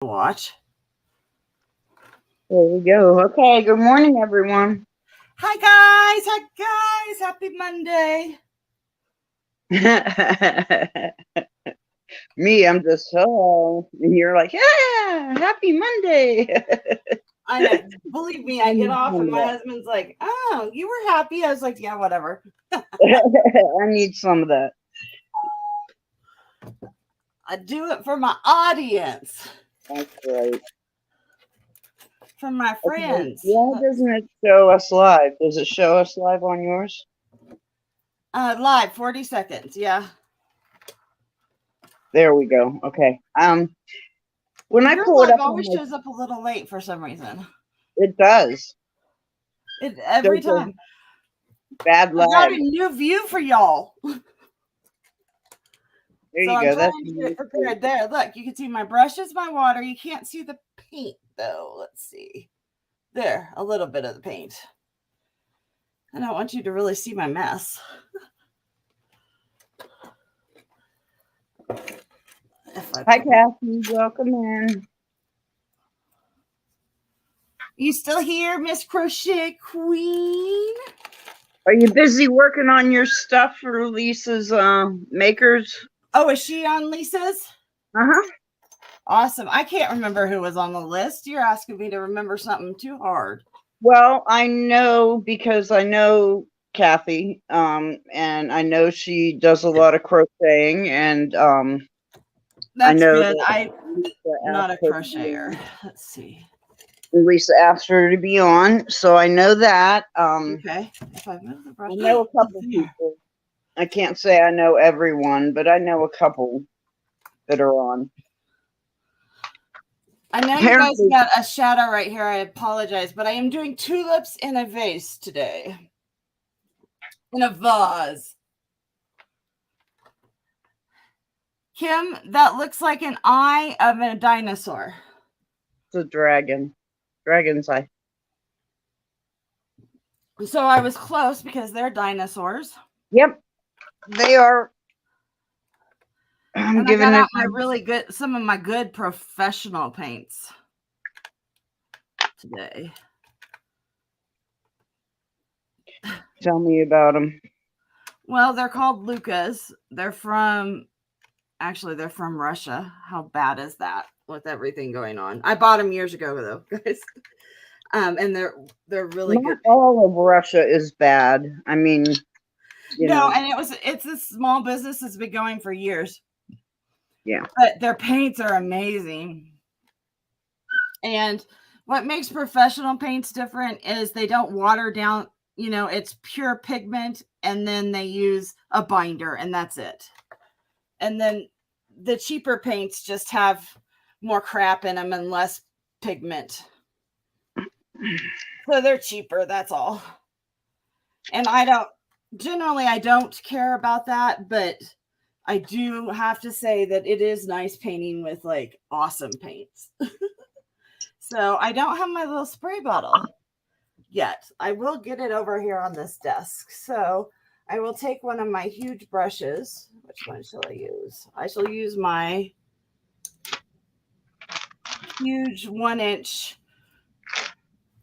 Watch. There we go. Okay, good morning, everyone. Hi guys, happy Monday. Me, I'm just hello, and you're like, yeah, happy Monday. I know. Believe me, I get off and my husband's like, oh, you were happy. I was like, yeah, whatever. I need some of that. I do it for my audience. That's right. For my friends. Okay. Why doesn't it show us live? Does it show us live on yours? Live, 40 seconds. Yeah. There we go. Okay. When Your I pull it live up, always shows up a little late for some reason. it does. Every time. Bad I got lag. a new view for y'all. There so you I'm go. trying to get it prepared. There, look, you can see my brushes, my water. You can't see the paint though. Let's see. There, a little bit of the paint. I don't want you to really see my mess. Hi, Kathy. Welcome in. You still here, Miss Crochet Queen? Are you busy working on your stuff for Lisa's makers? Oh, is she on Lisa's? Uh-huh. Awesome. I can't remember who was on the list. You're asking me to remember something too hard. Well, I know because I know Kathy, and I know she does a lot of crocheting, and that's I know good. I'm not a her crocheter. Let's see. Lisa asked her to be on, so I know that. Okay. If I move the brush, I know a couple people. I can't say I know everyone, but I know a couple that are on. I know you guys got a shadow right here. I apologize, but I am doing tulips in a vase today. In a vase. Kim, that looks like an eye of a dinosaur. It's a dragon. Dragon's eye. So I was close because they're dinosaurs. Yep. They are. I'm giving out my really good, some of my good professional paints today. Tell me about them. Well, they're called Lukas. They're from Russia. How bad is that with everything going on? I bought them years ago though, guys. And they're really Not good. all of Russia is bad. I mean, no, and it's a small business that's been going for years. Yeah. But their paints are amazing. And what makes professional paints different is they don't water down, it's pure pigment, and then they use a binder, and that's it. And then the cheaper paints just have more crap in them and less pigment. So they're cheaper, that's all. And I don't care about that, but I do have to say that it is nice painting with like awesome paints. So I don't have my little spray bottle yet. I will get it over here on this desk. So I will take one of my huge brushes. Which one shall I use? I shall use my huge 1-inch.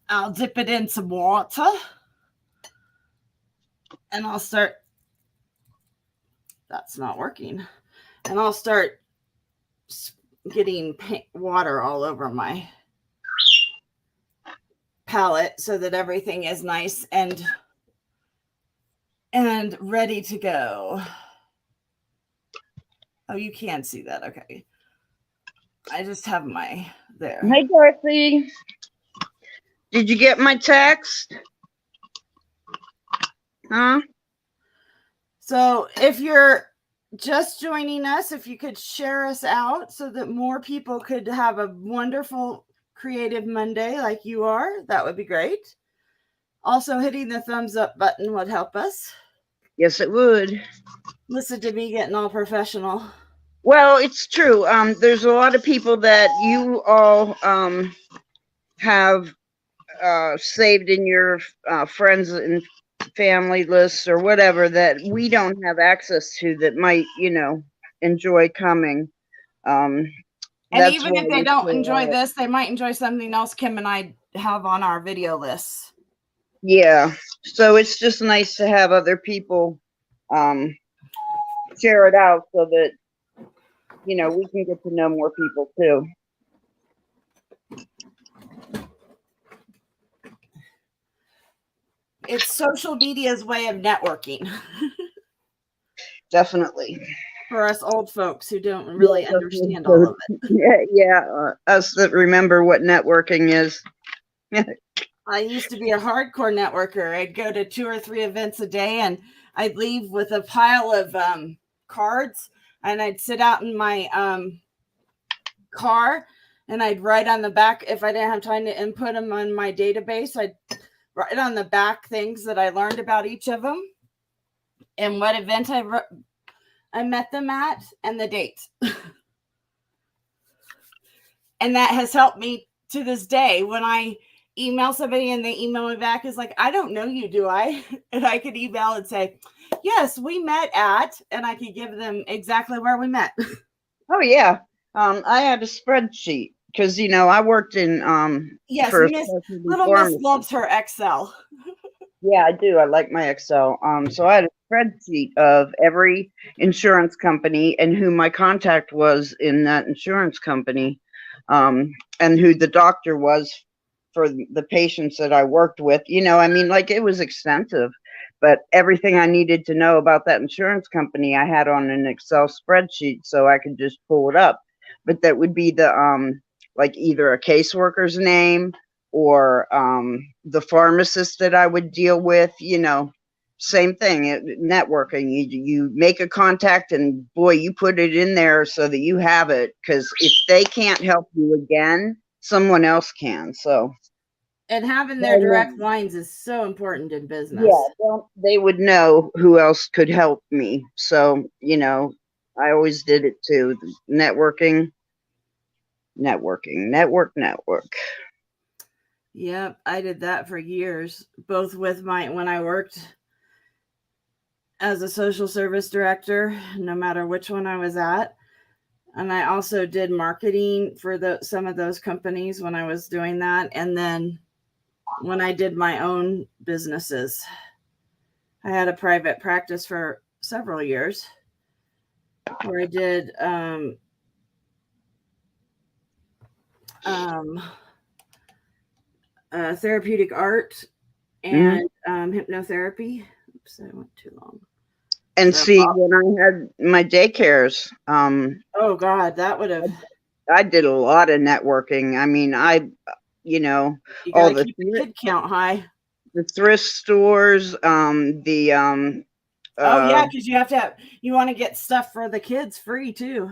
I'll dip it in some water. And I'll start. That's not working. And I'll start getting water all over my palette so that everything is nice and ready to go. Oh, you can't see that. Okay. I just have my there. Hey, Dorothy. Did you get my text? Huh? So if you're just joining us, if you could share us out so that more people could have a wonderful creative Monday like you are, that would be great. Also, hitting the thumbs up button would help us. Yes, it would. Listen to me getting all professional. Well, it's true. There's a lot of people that you all have saved in your friends and family lists or whatever that we don't have access to that might, enjoy coming. And And That's even why if they we don't share enjoy it. this, they might enjoy something else Kim and I have on our video lists. Yeah. So it's just nice to have other people share it out so that, you know, we can get to know more people too. It's social media's way of networking. Definitely. For us old folks who don't really Yeah, understand all of it. Yeah, us that remember what networking is. I used to be a hardcore networker. I'd go to 2 or 3 events a day, and I'd leave with a pile of cards, and I'd sit out in my car, and I'd write on the back, if I didn't have time to input them on my database, I'd write on the back things that I learned about each of them and what event I met them at and the dates. And that has helped me to this day. When I email somebody and they email me back, is like, I don't know you, do I? And I could email and say, yes, we met at, and I could give them exactly where we met. Oh yeah. I had a spreadsheet because, you know, I worked in Yes, for a little Miss loves her Excel. Yeah, I do. I like my Excel. So I had a spreadsheet of every insurance company and who my contact was in that insurance company, and who the doctor was for the patients that I worked with. You know, I mean, like, it was extensive, but everything I needed to know about that insurance company, I had on an Excel spreadsheet so I could just pull it up. But that would be the like either a caseworker's name or the pharmacist that I would deal with, you know, same thing. Networking, you make a contact and boy, you put it in there so that you have it, because if they can't help you again, someone else can. So, and having their direct lines is so important in business. Yeah, they would know who else could help me. So, you know, I always did it too. Networking. Network. Yep, I did that for years, both with when I worked as a social service director, no matter which one I was at. And I also did marketing for some of those companies when I was doing that. And then when I did my own businesses, I had a private practice for several years where I did therapeutic art and hypnotherapy. Oops, I went too long. And so, see, when I had my daycares, oh God, that would have. I did a lot of networking. I mean, you know, you all the keep the kid count high. The thrift stores, oh yeah, because you want to get stuff for the kids free too.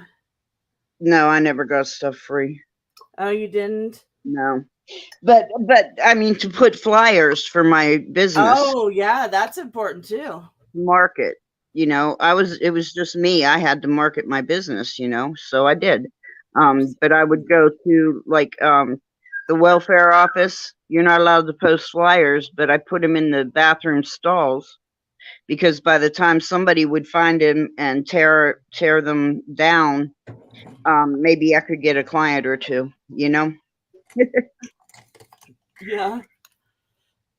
No, I never got stuff free. Oh, you didn't? No. But I mean, to put flyers for my business. Oh yeah, that's important too. Market, you know, it was just me. I had to market my business, you know, so I did. But I would go to like the welfare office. You're not allowed to post flyers, but I put them in the bathroom stalls, because by the time somebody would find him and tear them down, maybe I could get a client or two, you know. Yeah.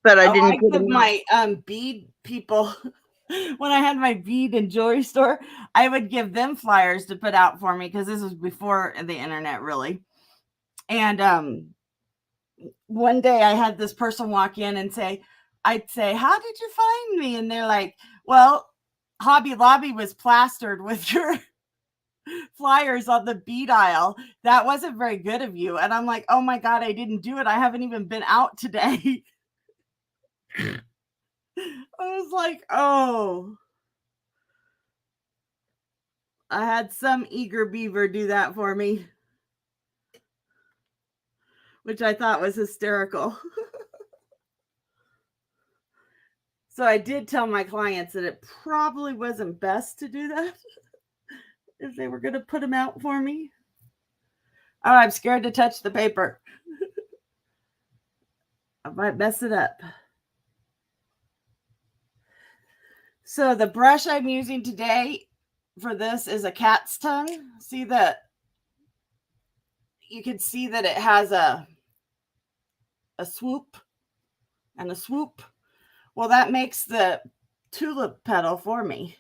But I didn't put give my bead people when I had my bead and jewelry store, I would give them flyers to put out for me, because this was before the internet really. And one day I had this person walk in and I'd say, how did you find me? And they're like, well, Hobby Lobby was plastered with your flyers on the bead aisle. That wasn't very good of you. And I'm like, oh my God, I didn't do it. I haven't even been out today. I was like, oh. I had some eager beaver do that for me, which I thought was hysterical. So I did tell my clients that it probably wasn't best to do that if they were going to put them out for me. Oh, I'm scared to touch the paper. I might mess it up. So the brush I'm using today for this is a cat's tongue. See that? you can see that it has a swoop and a swoop. Well, that makes the tulip petal for me.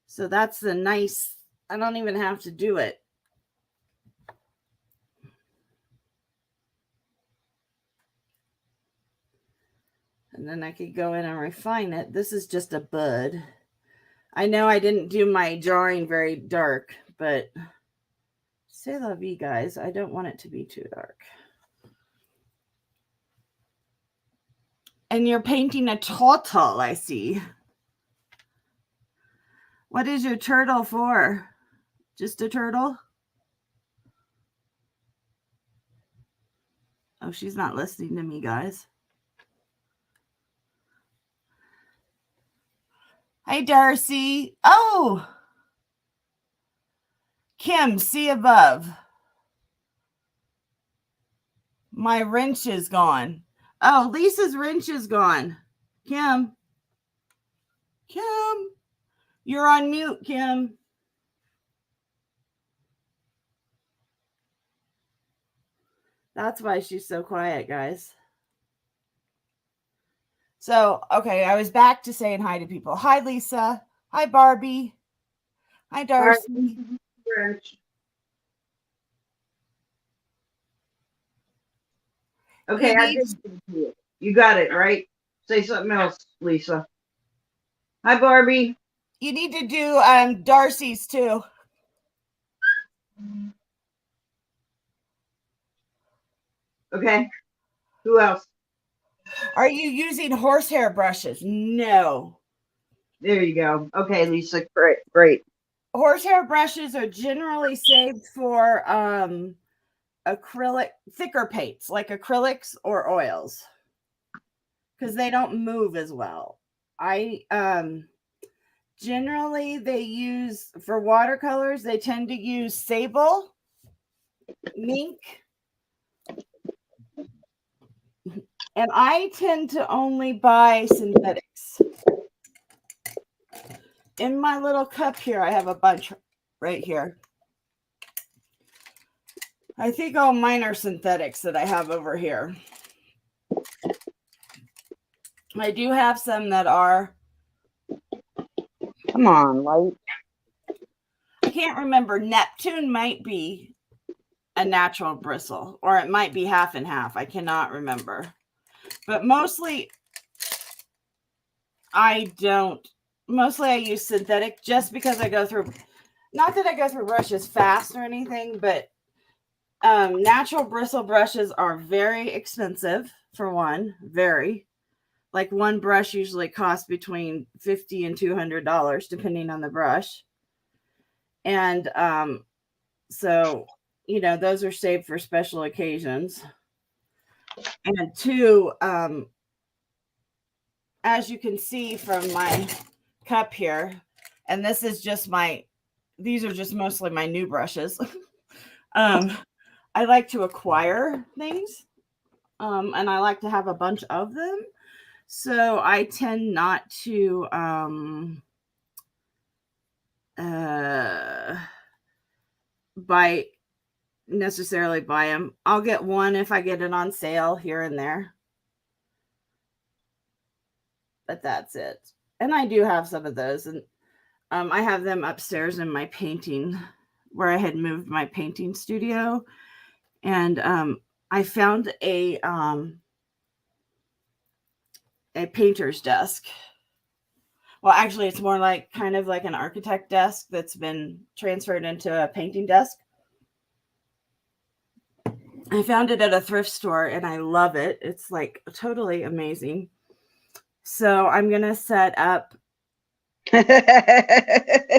So that's the nice, I don't even have to do it. And then I could go in and refine it. This is just a bud. I know I didn't do my drawing very dark, but c'est la vie, guys. I don't want it to be too dark. And you're painting a turtle, I see. What is your turtle for? Just a turtle? Oh, she's not listening to me, guys. Hey, Darcy. Oh! Kim, see above. My wrench is gone. Oh, Lisa's wrench is gone. Kim. Kim. You're on mute, Kim. That's why she's so quiet, guys. So, okay, I was back to saying hi to people. Hi, Lisa. Hi, Barbie. Hi, Darcy. Okay, I did it. You got it, right? Say something else, Lisa. Hi, Barbie. You need to do Darcy's too. Okay. Who else? Are you using horsehair brushes? No. There you go. Okay, Lisa. Great. Great. Horsehair brushes are generally saved for acrylic, thicker paints like acrylics or oils because they don't move as well. I generally they use for watercolors, they tend to use sable, mink, and I tend to only buy synthetics. In my little cup here, I have a bunch right here. I think all mine are synthetics that I have over here. I do have some that are. Come on, light. I can't remember. Neptune might be a natural bristle, or it might be half and half. I cannot remember. But mostly, I don't. Mostly, I use synthetic just because I go through. Not that I go through brushes fast or anything, but natural bristle brushes are very expensive for one. Very. Like one brush usually costs between $50 and $200, depending on the brush. And so, you know, those are saved for special occasions. And two, as you can see from my cup here, and this is just these are just mostly my new brushes. I like to acquire things, and I like to have a bunch of them. So I tend not to necessarily buy them. I'll get one if I get it on sale here and there. But that's it. And I do have some of those, and I have them upstairs in my painting where I had moved my painting studio, and I found a painter's desk. Well, actually, it's more like kind of like an architect desk that's been transferred into a painting desk. I found it at a thrift store and I love it. It's like totally amazing. So I'm going to set up.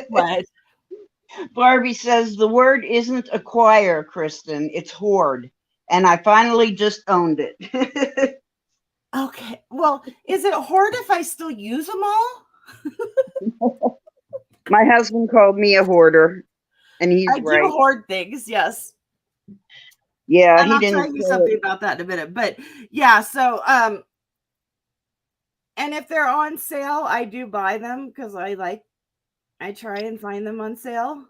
What? Barbie says the word isn't acquire, Kristin. It's hoard. And I finally just owned it. Okay. Well, is it hoard if I still use them all? My husband called me a hoarder, and he's I right. do hoard things, yes. Yeah, and I'll tell you something about that in a minute. But yeah, so and if they're on sale, I do buy them because I try and find them on sale.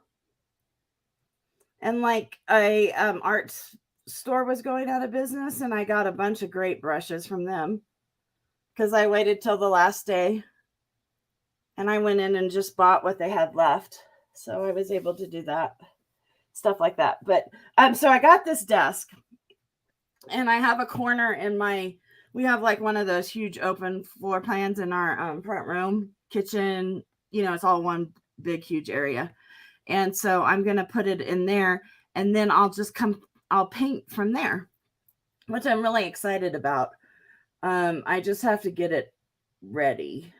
And like a art store was going out of business, and I got a bunch of great brushes from them because I waited till the last day, and I went in and just bought what they had left. So I was able to do that, stuff like that. But so I got this desk, and I have a corner in my. We have like one of those huge open floor plans in our front room, kitchen. You know, it's all one big huge area, and so I'm gonna put it in there, and then I'll paint from there, which I'm really excited about. I just have to get it ready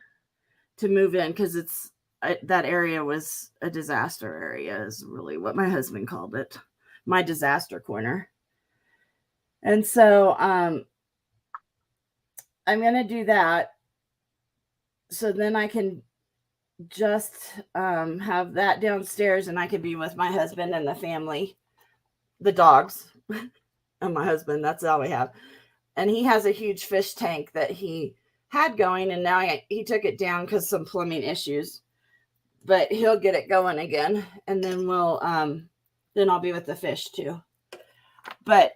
to move in because that area was a disaster area, is really what my husband called it, my disaster corner. And so I'm gonna do that, so then I can just have that downstairs, and I could be with my husband and the family, the dogs, and my husband. That's all we have. And he has a huge fish tank that he had going, and now he took it down because some plumbing issues. But he'll get it going again, and then then I'll be with the fish too. But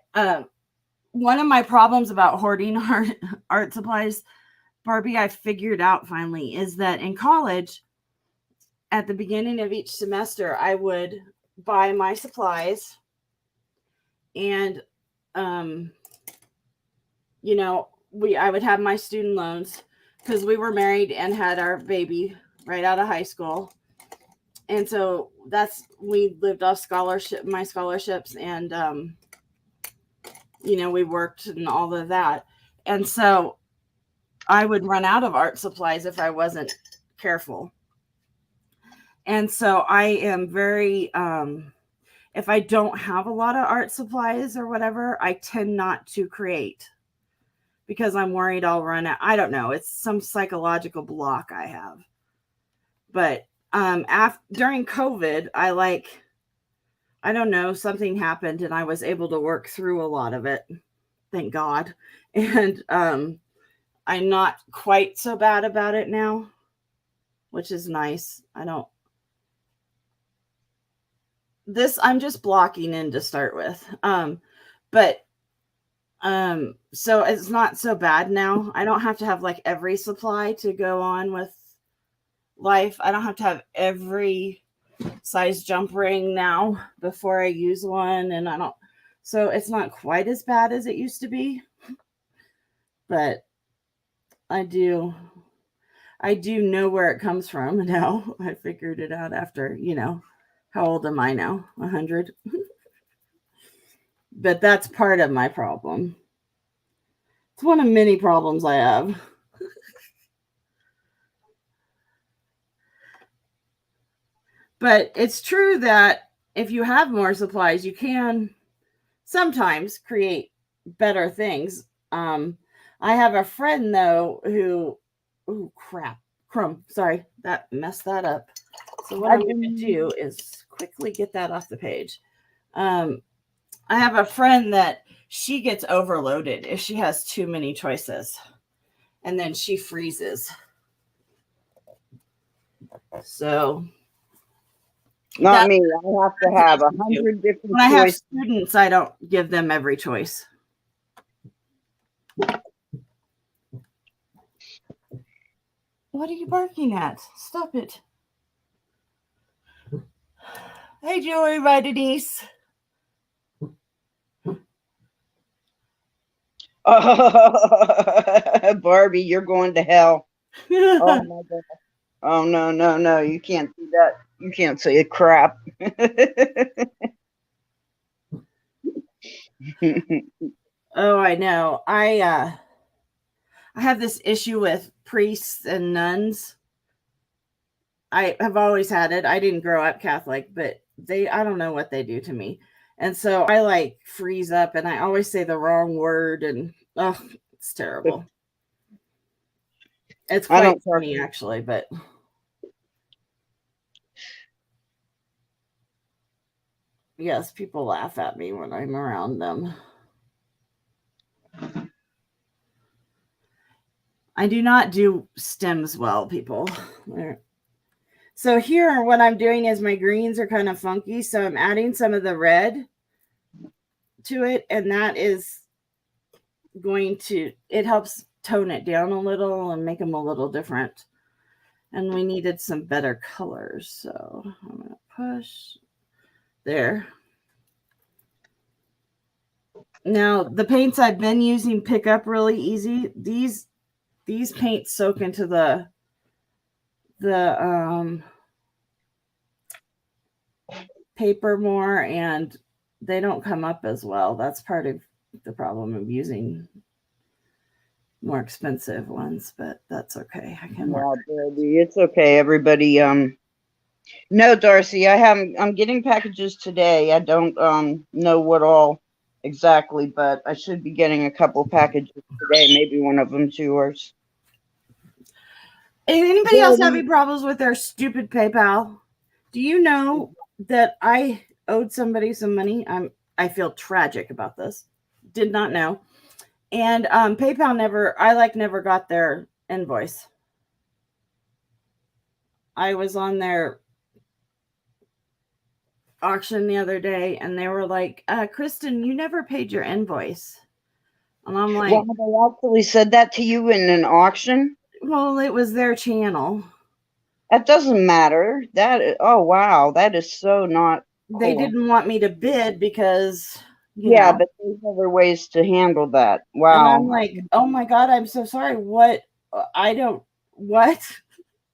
one of my problems about hoarding art supplies, Barbie, I figured out finally, is that in college, at the beginning of each semester, I would buy my supplies, and you know, I would have my student loans because we were married and had our baby right out of high school. And so we lived off my scholarships, and you know, we worked and all of that. And so I would run out of art supplies if I wasn't careful. And so I am very if I don't have a lot of art supplies or whatever, I tend not to create because I'm worried I'll run out. I don't know. It's some psychological block I have. But during COVID, I don't know, something happened and I was able to work through a lot of it. Thank God. And I'm not quite so bad about it now, which is nice. I'm just blocking in to start with. So it's not so bad now. I don't have to have like every supply to go on with life. I don't have to have every size jump ring now before I use one, and so it's not quite as bad as it used to be. But I do know where it comes from now. I figured it out after, how old am I now? 100. But that's part of my problem. It's one of many problems I have. But it's true that if you have more supplies, you can sometimes create better things. I have a friend though sorry, that messed that up. So what I'm going to do is quickly get that off the page. I have a friend that she gets overloaded if she has too many choices, and then she freezes. So not me. I have to have 100 different choices. When I have students, I don't give them every choice. What are you barking at? Stop it. Hey, Joey, my Denise. Barbie, you're going to hell. Oh my God. Oh no. You can't do that. You can't say a crap. Oh, I know. I have this issue with priests and nuns. I have always had it. I didn't grow up Catholic, but I don't know what they do to me. And so I freeze up, and I always say the wrong word, and it's terrible. It's quite funny actually, but yes, people laugh at me when I'm around them. I do not do stems well, people. So here, what I'm doing is my greens are kind of funky, so I'm adding some of the red to it, and that is going to, it helps tone it down a little and make them a little different. And we needed some better colors, so I'm going to push there. Now, the paints I've been using pick up really easy. These paints soak into the paper more, and they don't come up as well. That's part of the problem of using more expensive ones, but that's okay. I can work. Baby, it's okay. Everybody, no, Darcy, I'm getting packages today. I don't know what all exactly, but I should be getting a couple packages today. Maybe one of them's yours. Anybody else having problems with their stupid PayPal? Do you know that I owed somebody some money? I feel tragic about this. Did not know. And PayPal never got their invoice. I was on their auction the other day, and they were like, Kristin, you never paid your invoice. And I'm like, well, they actually said that to you in an auction? Well, it was their channel. That doesn't matter. Oh wow, that is so not cool. They didn't want me to bid because yeah, but there's other ways to handle that. Wow. And I'm like, oh my God, I'm so sorry. What? What?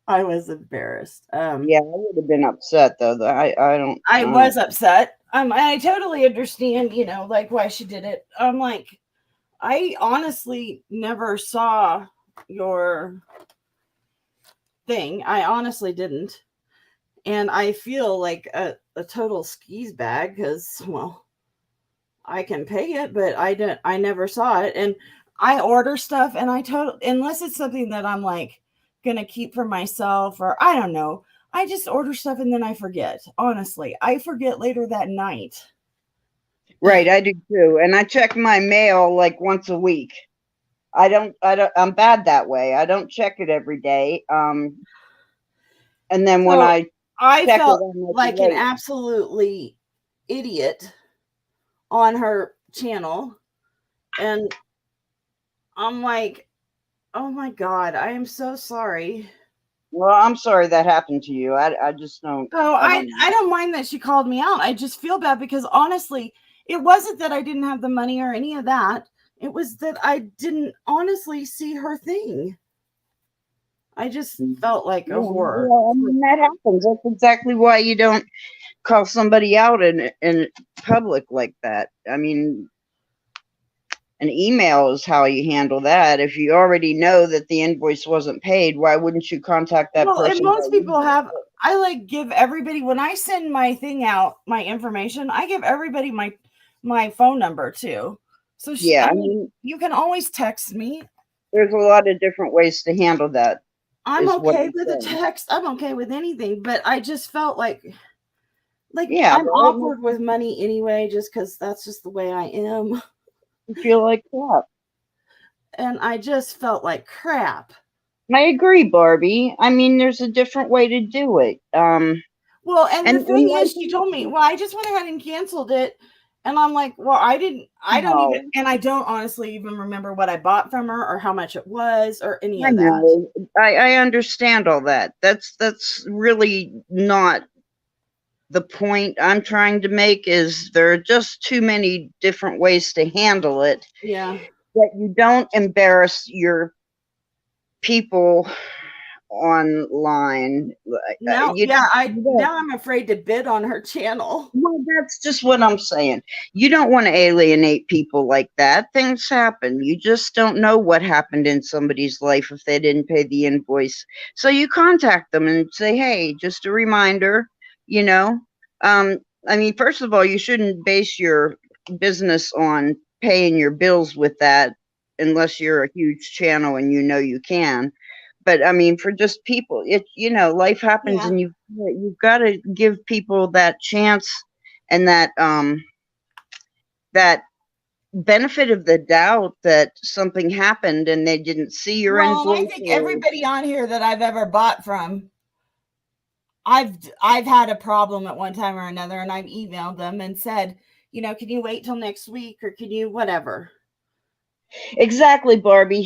I was embarrassed. Yeah, I would have been upset though. I was upset. I totally understand, like why she did it. I'm like, I honestly never saw your thing. I honestly didn't. And I feel like a total skis bag because, well, I can pay it, but I never saw it. And I order stuff and unless it's something that I'm like going to keep for myself or I don't know, I just order stuff and then I forget. Honestly, I forget later that night. Right. I do too. And I check my mail like once a week. I'm bad that way. I don't check it every day. And then when I felt like an absolutely idiot on her channel, and I'm like, oh my God, I am so sorry. Well, I'm sorry that happened to you. I just don't. Oh, I don't mind that she called me out. I just feel bad because honestly, it wasn't that I didn't have the money or any of that. It was that I didn't honestly see her thing. I just felt like a horror. Well, I mean, that happens. That's exactly why you don't call somebody out in public like that. I mean, an email is how you handle that. If you already know that the invoice wasn't paid, why wouldn't you contact that person? And most people have. I like give everybody when I send my thing out, my information. I give everybody my phone number too. So yeah, I mean, you can always text me. There's a lot of different ways to handle that. I'm okay with a text. I'm okay with anything, but I just felt like yeah, I'm awkward with money anyway, just because that's just the way I am. You feel like crap. And I just felt like crap. I agree, Barbie. I mean, there's a different way to do it. Well, and the thing is, she told me, well, I just went ahead and canceled it. And I'm like, well, I don't honestly even remember what I bought from her or how much it was or any of that. I understand all that. That's really not the point I'm trying to make. Is there are just too many different ways to handle it. Yeah. That you don't embarrass your people online. Now I'm afraid to bid on her channel. Well, that's just what I'm saying. You don't want to alienate people like that. Things happen. You just don't know what happened in somebody's life if they didn't pay the invoice. So you contact them and say, hey, just a reminder, I mean, first of all, you shouldn't base your business on paying your bills with that unless you're a huge channel and you can. But I mean, for just people, life happens, and you've got to give people that chance and that that benefit of the doubt that something happened and they didn't see your invoice. I think everybody on here that I've ever bought from I've had a problem at one time or another, and I've emailed them and said, can you wait till next week, or can you whatever? Exactly, Barbie.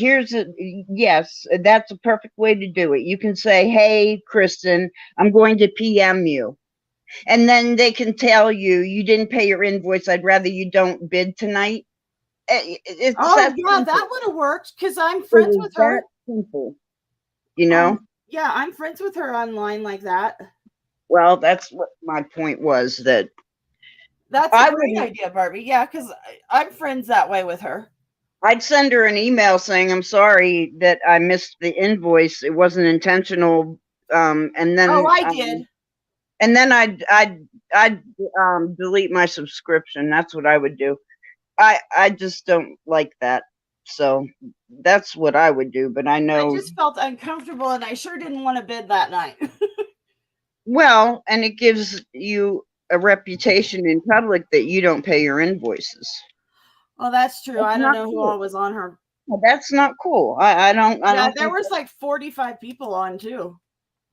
Yes, that's a perfect way to do it. You can say, "Hey, Kristin, I'm going to PM you." And then they can tell you, "You didn't pay your invoice. I'd rather you don't bid tonight." It's Oh that yeah, simple. that would have worked because I'm It friends is with that her. simple, you know? Yeah, I'm friends with her online like that. Well, that's what my point was, that That's a I great wouldn't idea, Barbie. Yeah, because I'm friends that way with her. I'd send her an email saying, "I'm sorry that I missed the invoice. It wasn't intentional." Um, and Oh, then I um, did. and then I'd delete my subscription. That's what I would do. I just don't like that. So that's what I would do. But I I know, just felt uncomfortable, and I sure didn't want to bid that night. well, and it gives you a reputation in public that you don't pay your invoices. Well, that's true. That's I don't not know who cool. all was on her. That's not cool. I Yeah, don't there think was that, like 45 people on too.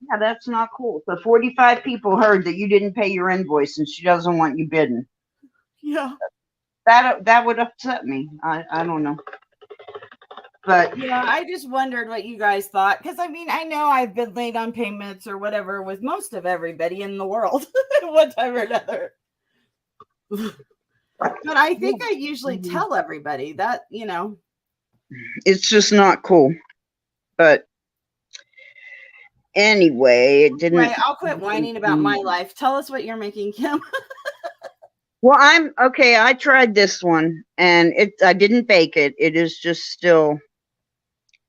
yeah, that's not cool. So 45 people heard that you didn't pay your invoice and she doesn't want you bidding. Yeah. That would upset me. I don't know. But Yeah, I just wondered what you guys thought. Because I mean, I know I've been late on payments or whatever with most of everybody in the world at one time or another. But I think I usually tell everybody that, it's just not cool. But anyway, it Anyway, didn't. I'll quit whining about my life. Tell us what you're making, Kim. Well, I'm okay. I tried this one and I didn't bake it. It is just still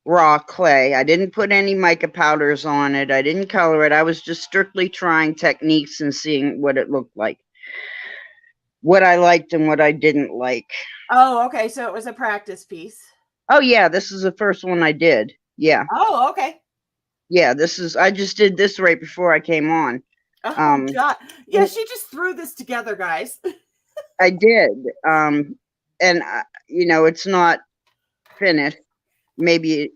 raw clay. I didn't put any mica powders on it. I didn't color it. I was just strictly trying techniques and seeing what it looked like, what I liked and what I didn't like. Oh, okay. So it was a practice piece. Oh yeah, this is the first one I did. Yeah. Oh, okay. Yeah, I just did this right before I came on. Oh, God. Yeah, And she just threw this together, guys. I did. And it's not finished. Maybe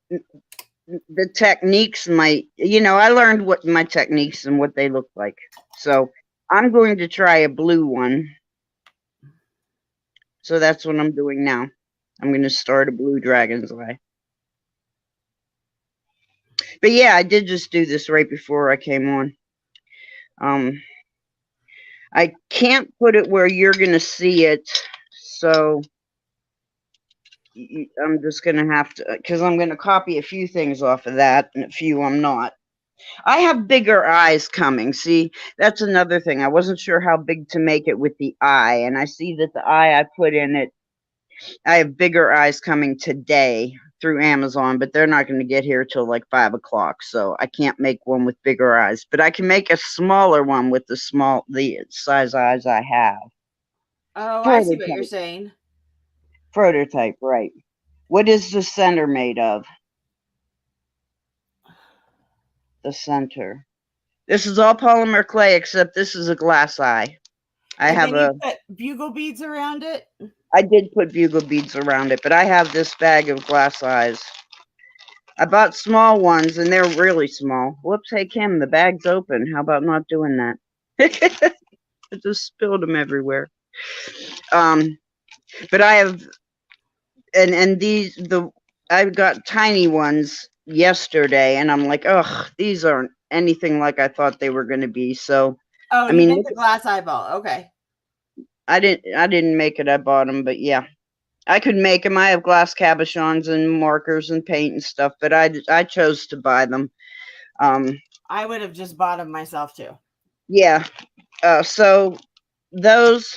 the techniques might, I learned what my techniques and what they look like. So I'm going to try a blue one. So that's what I'm doing now. I'm going to start a blue dragon's eye. But yeah, I did just do this right before I came on. I can't put it where you're going to see it. So I'm just going to have to, because I'm going to copy a few things off of that and a few I'm not. I have bigger eyes coming. See, that's another thing. I wasn't sure how big to make it with the eye. And I see that the eye I put in it, I have bigger eyes coming today through Amazon, but they're not going to get here till like 5 o'clock. So I can't make one with bigger eyes, but I can make a smaller one with the size eyes I have. Oh, I see what you're Prototype. saying. Prototype, right. What is the center made of? The center. This is all polymer clay, except this is a glass eye. And then you put bugle beads around it. I did put bugle beads around it, but I have this bag of glass eyes. I bought small ones, and they're really small. Whoops, hey, Kim, the bag's open. How about not doing that? I just spilled them everywhere. But I have, and I've got tiny ones yesterday, and I'm like, ugh, these aren't anything like I thought they were going to be. So, Oh, I you mean, meant the glass eyeball. Okay. I didn't make it. I bought them, but yeah. I could make them. I have glass cabochons and markers and paint and stuff, but I chose to buy them. I would have just bought them myself too. Yeah. So those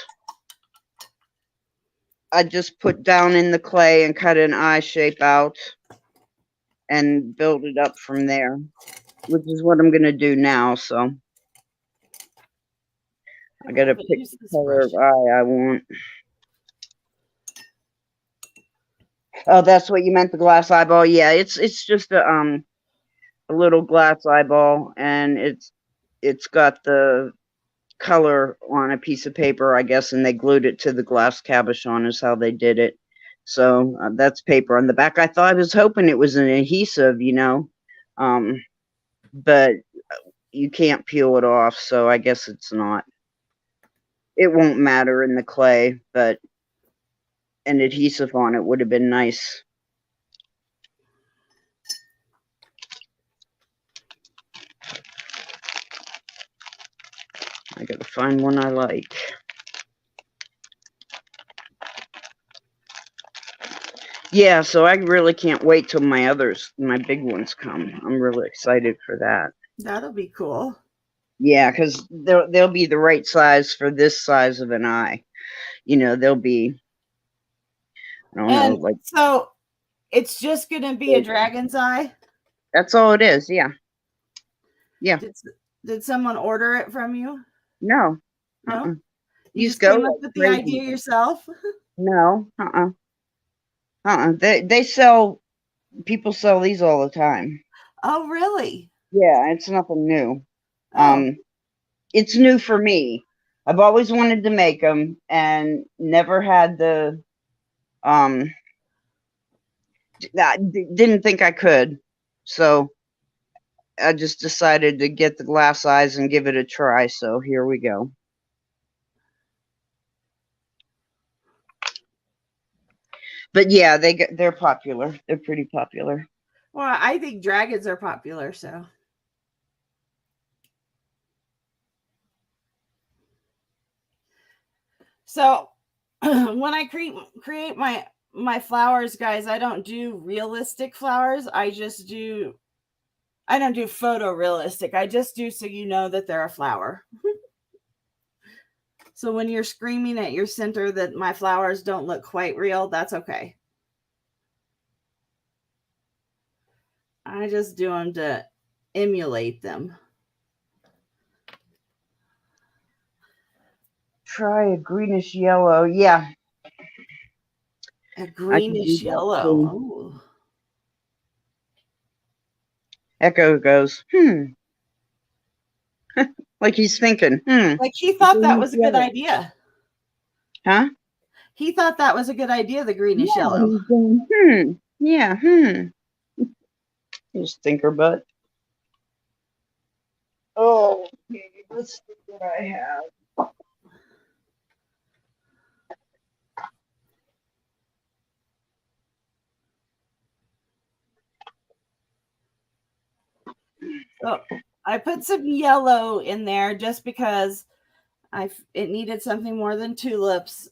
I just put down in the clay and cut an eye shape out and build it up from there, which is what I'm going to do now. So I got to pick the color of eye I want. Oh, that's what you meant, the glass eyeball. Yeah, it's just a little glass eyeball, and it's got the color on a piece of paper, I guess, and they glued it to the glass cabochon is how they did it. So that's paper on the back. I was hoping it was an adhesive, but you can't peel it off, so I guess it's not. It won't matter in the clay, but an adhesive on it would have been nice. I gotta find one I like. Yeah, so I really can't wait till my big ones come. I'm really excited for that. That'll be cool. Yeah, because they'll be the right size for this size of an eye. You know, they'll be, I don't know, like. So it's just gonna be a dragon's eye? That's all it is, yeah. Yeah. Did someone order it from you? No. No? You just came up with the idea yourself? No. They sell, people sell these all the time. Oh, really? Yeah, it's nothing new. Oh. It's new for me. I've always wanted to make them and never had the, didn't think I could. So I just decided to get the glass eyes and give it a try. So here we go. But yeah, they're popular. They're pretty popular. Well, I think dragons are popular, so. So when I create my flowers, guys, I don't do realistic flowers. I don't do photorealistic. I just do so you know that they're a flower. So when you're screaming at your center that my flowers don't look quite real, that's okay. I just do them to emulate them. Try a greenish yellow. Yeah. A greenish yellow. Ooh. Echo goes, like he's thinking, Like he thought that was a good idea. Huh? He thought that was a good idea, the greenish yellow. He's going, yeah, His thinker butt. Oh, okay, let's see what I have. So I put some yellow in there just because it needed something more than tulips.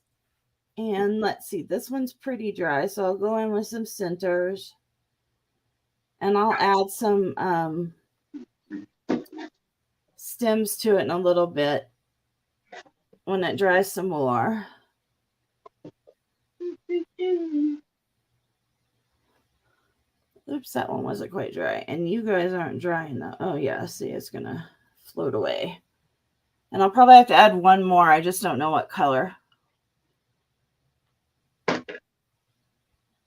And let's see, this one's pretty dry, so I'll go in with some centers. And I'll add some stems to it in a little bit when it dries some more. Oops, that one wasn't quite dry. And you guys aren't drying though. Oh yeah, see, it's gonna float away. And I'll probably have to add one more. I just don't know what color. I'm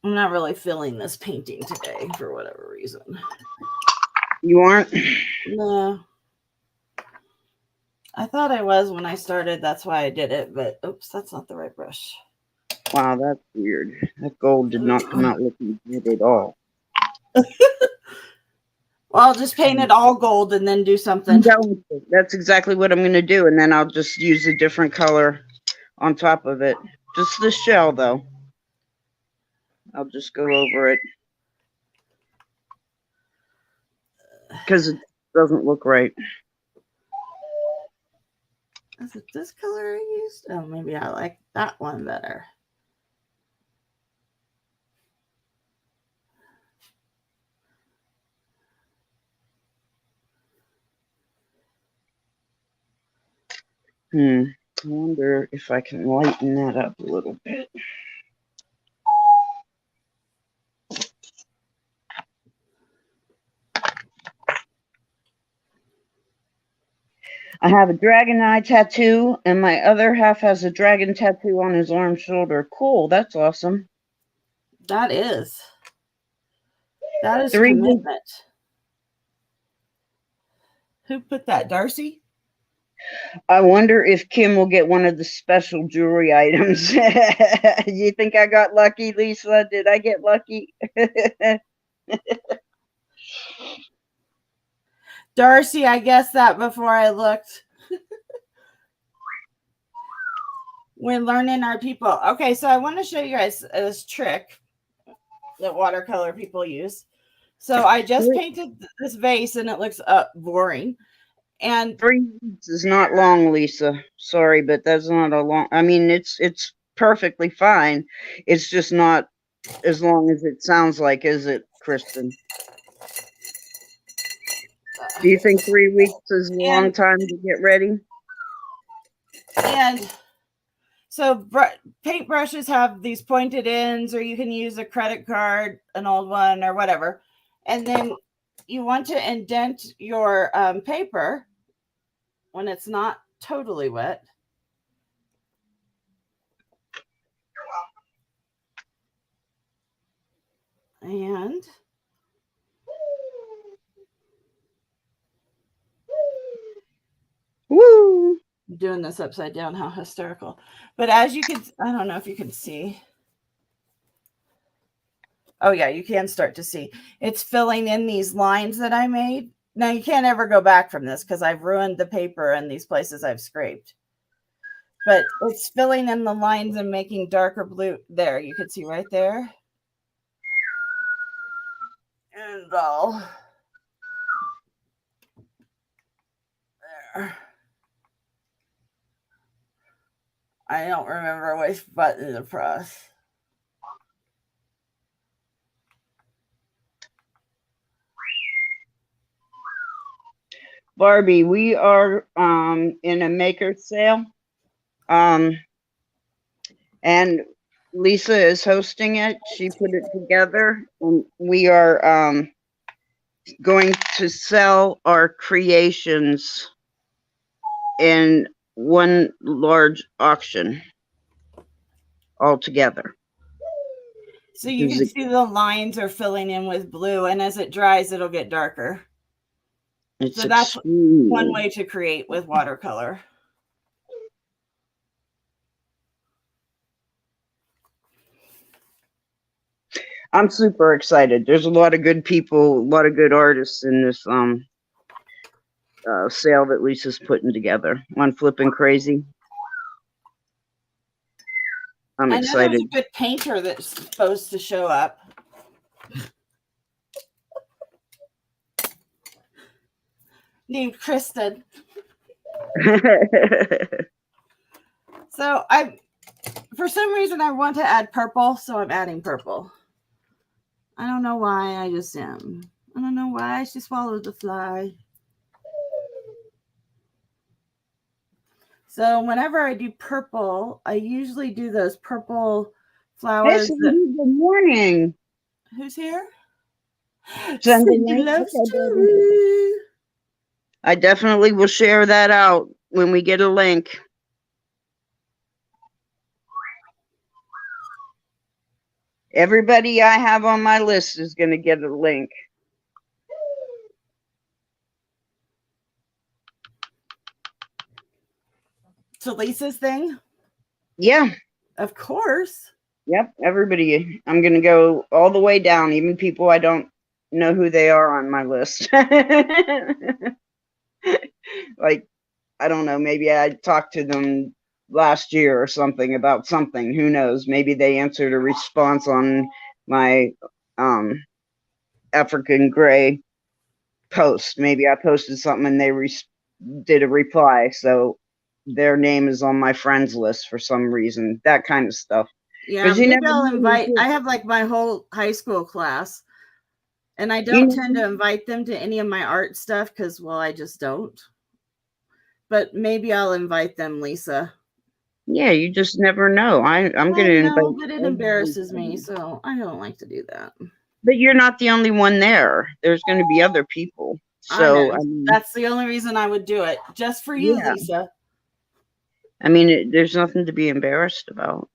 not really feeling this painting today for whatever reason. You aren't? No. I thought I was when I started. That's why I did it. But oops, that's not the right brush. Wow, that's weird. That gold did not come out looking good at all. Well, I'll just paint it all gold and then do something. That's exactly what I'm going to do. And then I'll just use a different color on top of it. Just the shell, though. I'll just go over it. Because it doesn't look right. Is it this color I used? Oh, maybe I like that one better. I wonder if I can lighten that up a little bit. I have a dragon eye tattoo, and my other half has a dragon tattoo on his arm shoulder. Cool, that's awesome. That is commitment. Who put that, Darcy? I wonder if Kim will get one of the special jewelry items. You think I got lucky, Lisa? Did I get lucky? Darcy, I guessed that before I looked. We're learning our people. Okay, so I want to show you guys this trick that watercolor people use. So I just painted this vase and it looks boring. And 3 weeks is not long, Lisa. Sorry, but that's not a long. I mean, it's perfectly fine. It's just not as long as it sounds like, is it, Kristin? Do you think 3 weeks is a long time to get ready? And so paintbrushes have these pointed ends, or you can use a credit card, an old one, or whatever. And then you want to indent your paper when it's not totally wet. And woo! I'm doing this upside down, how hysterical. But as you can, I don't know if you can see. Oh yeah, you can start to see. It's filling in these lines that I made. Now you can't ever go back from this because I've ruined the paper in these places I've scraped. But it's filling in the lines and making darker blue. There, you can see right there. And there. I don't remember which button to press. Barbie, we are in a maker sale. And Lisa is hosting it. She put it together, and we are going to sell our creations in one large auction altogether. So you can see the lines are filling in with blue, and as it dries, it'll get darker. So that's one way to create with watercolor. I'm super excited. There's a lot of good people, a lot of good artists in this sale that Lisa's putting together on Flippin' Crazy. I'm excited. I know there's a good painter that's supposed to show up. Named Kristin. So for some reason, I want to add purple, so I'm adding purple. I don't know why, I just am. I don't know why she swallowed the fly. So whenever I do purple, I usually do those purple flowers. Hey, good morning. Who's here? Cindy loves to. I definitely will share that out when we get a link. Everybody I have on my list is going to get a link. To Lisa's thing? Yeah. Of course. Yep, everybody. I'm going to go all the way down, even people I don't know who they are on my list. Like, I don't know, maybe I talked to them last year or something about something. Who knows? Maybe they answered a response on my African Gray post. Maybe I posted something and they did a reply. So their name is on my friends list for some reason. That kind of stuff. Yeah, maybe I'll invite. I have like my whole high school class, and I don't tend to invite them to any of my art stuff because, well, I just don't. But maybe I'll invite them, Lisa. Yeah, you just never know. I'm going to invite. But it embarrasses me, so I don't like to do that. But you're not the only one there. There's going to be other people. So that's the only reason I would do it, just for you, Lisa. I mean, there's nothing to be embarrassed about.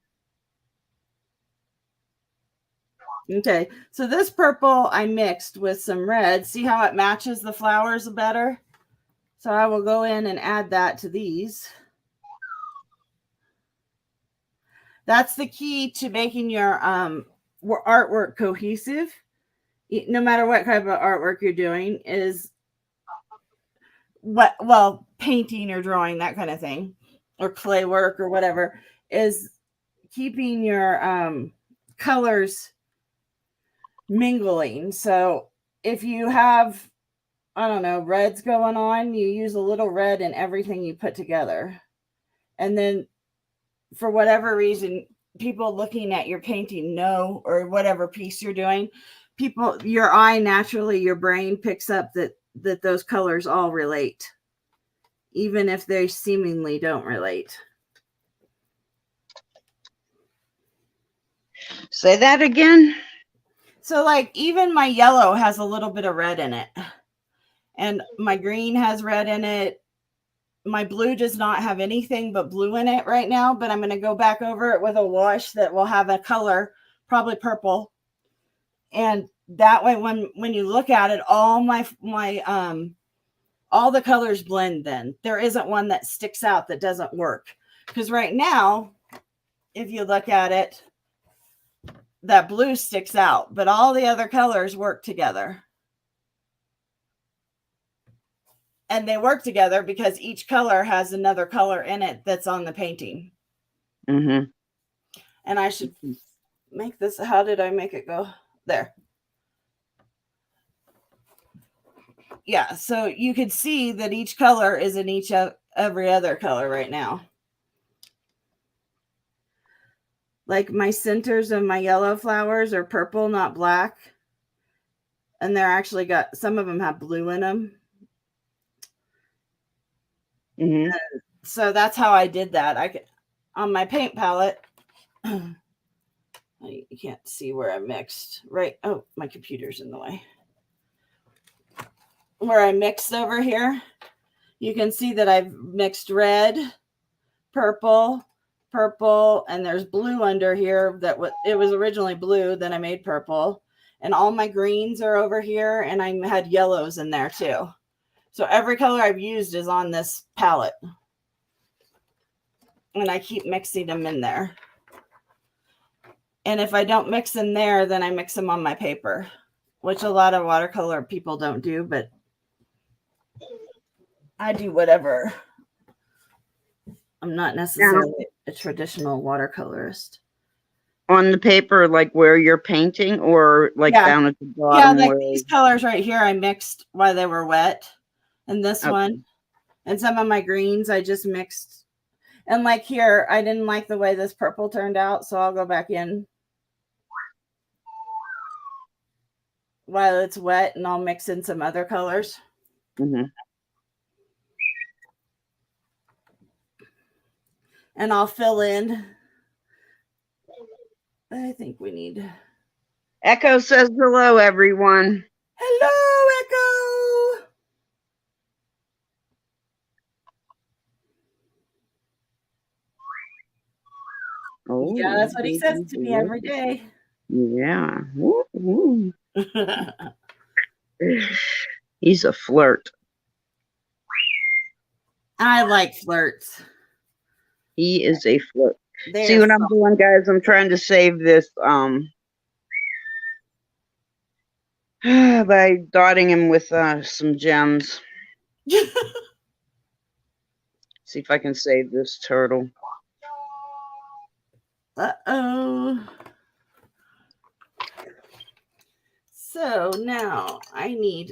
Okay, so this purple I mixed with some red. See how it matches the flowers better? So I will go in and add that to these. That's the key to making your artwork cohesive. No matter what kind of artwork you're doing, is well, painting or drawing, that kind of thing, or clay work or whatever, is keeping your colors mingling. So if you have, I don't know, reds going on, you use a little red in everything you put together. And then for whatever reason, people looking at your painting know, or whatever piece you're doing, people, your eye naturally, your brain picks up that those colors all relate, even if they seemingly don't relate. Say that again. So like even my yellow has a little bit of red in it, and my green has red in it. My blue does not have anything but blue in it right now, but I'm going to go back over it with a wash that will have a color, probably purple. And that way, when you look at it, all all the colors blend. Then there isn't one that sticks out that doesn't work. Because right now, if you look at it, that blue sticks out, but all the other colors work together. And they work together because each color has another color in it that's on the painting. Mm-hmm. And I should make this. How did I make it go? There. Yeah, so you could see that each color is in each of every other color right now. Like my centers of my yellow flowers are purple, not black. And they're actually got, some of them have blue in them. Mm-hmm. So that's how I did that. I could, on my paint palette, you can't see where I mixed, right? Oh, my computer's in the way. Where I mixed over here, you can see that I've mixed red, purple, and there's blue under here. It was originally blue, then I made purple, and all my greens are over here, and I had yellows in there too. So every color I've used is on this palette, and I keep mixing them in there. And if I don't mix in there, then I mix them on my paper, which a lot of watercolor people don't do, but I do whatever. I'm not necessarily a traditional watercolorist. On the paper, like where you're painting, or like down at the bottom? Yeah, like these colors right here, I mixed while they were wet. And this one, and some of my greens, I just mixed. And like here, I didn't like the way this purple turned out, so I'll go back in while it's wet, and I'll mix in some other colors. Mm-hmm. And I'll fill in. I think we need. Echo says hello, everyone. Hello, Echo. Oh, yeah, that's what he says to me every day. Yeah. He's a flirt. I like flirts. He is a flirt. See what I'm doing, guys? I'm trying to save this by dotting him with some gems. See if I can save this turtle. Uh-oh. So now I need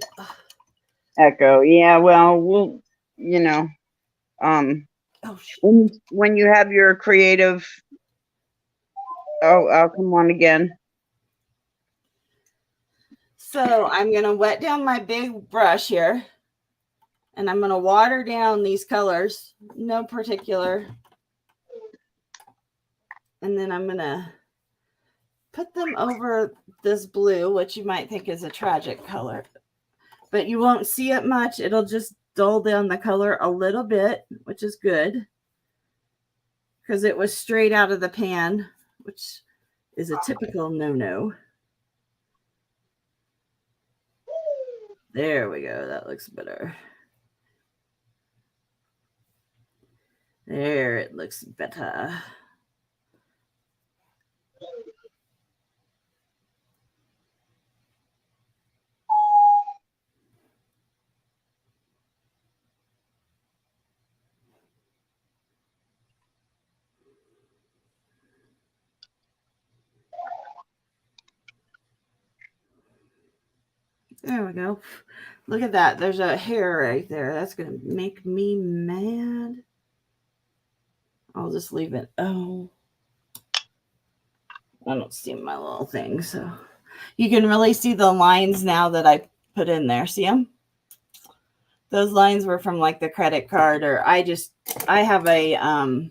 Echo. Yeah, well, we'll, you know, when you have your creative. Oh, I'll come on again. So I'm going to wet down my big brush here, and I'm going to water down these colors, no particular. And then I'm going to put them over this blue, which you might think is a tragic color, but you won't see it much. It'll just dull down the color a little bit, which is good because it was straight out of the pan, which is a typical no-no. There we go. That looks better. There, it looks better. There we go. Look at that. There's a hair right there. That's going to make me mad. I'll just leave it. Oh, I don't see my little thing. So you can really see the lines now that I put in there. See them? Those lines were from like the credit card, or I have a,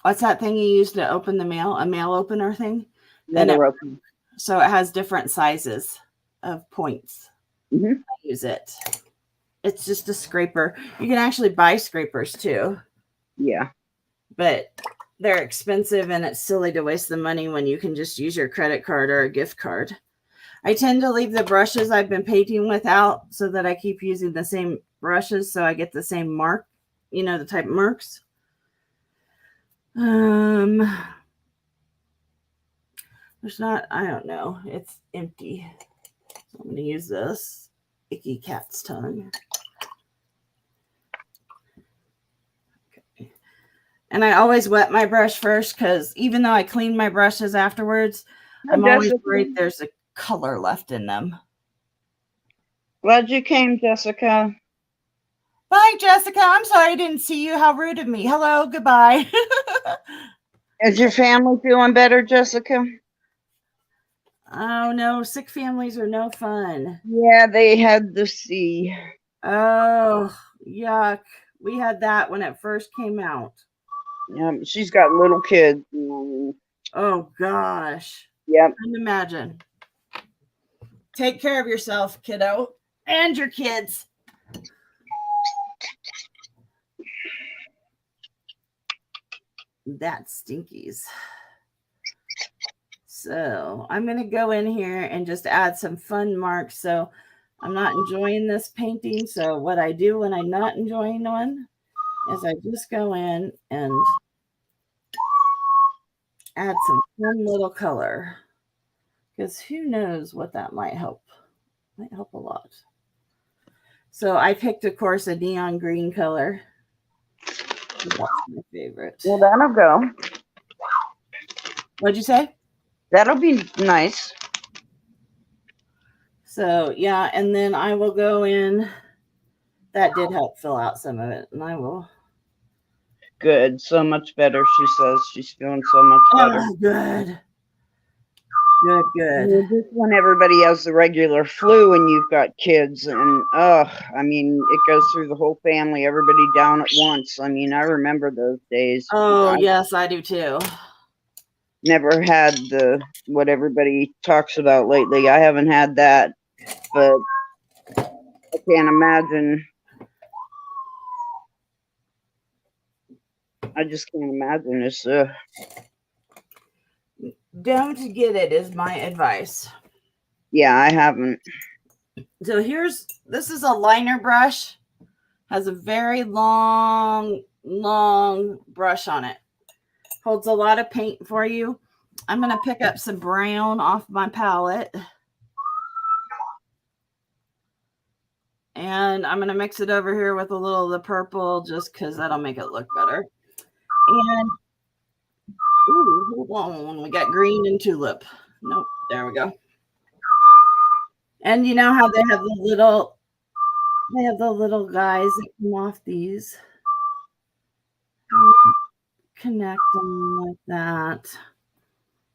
what's that thing you use to open the mail? A mail opener thing? So it has different sizes of points. Mm-hmm. I use it. It's just a scraper. You can actually buy scrapers too. Yeah. But they're expensive and it's silly to waste the money when you can just use your credit card or a gift card. I tend to leave the brushes I've been painting with out so that I keep using the same brushes so I get the same mark, the type marks. There's not, I don't know. It's empty. So I'm going to use this icky cat's tongue. Okay. And I always wet my brush first because even though I clean my brushes afterwards, I'm always worried there's a color left in them. Glad you came, Jessica. Bye, Jessica. I'm sorry I didn't see you. How rude of me. Hello, goodbye. Is your family feeling better, Jessica? Oh, no. Sick families are no fun. Yeah, they had the C. Oh, yuck. We had that when it first came out. Yeah, she's got little kids. Oh, gosh. Yep. I can imagine. Take care of yourself, kiddo, and your kids. That's stinkies. So I'm going to go in here and just add some fun marks. So I'm not enjoying this painting. So what I do when I'm not enjoying one is I just go in and add some fun little color. Because who knows what that might help. Might help a lot. So I picked, of course, a neon green color. That's my favorite. Well, that'll go. What'd you say? That'll be nice. So, yeah, and then I will go in. That did help fill out some of it, and I will. Good. So much better, she says. She's feeling so much better. Oh, good. Good. Just when everybody has the regular flu and you've got kids and, I mean, it goes through the whole family, everybody down at once. I mean, I remember those days. Oh, yes, I do too. Never had what everybody talks about lately. I haven't had that, but I can't imagine. I just can't imagine this. Don't get it is my advice. Yeah, I haven't. So this is a liner brush. Has a very long brush on it. Holds a lot of paint for you. I'm going to pick up some brown off my palette. And I'm going to mix it over here with a little of the purple just because that'll make it look better. And, ooh, hold on. We got green and tulip. Nope, there we go. And you know how they have the little guys that come off these. Connect them like that.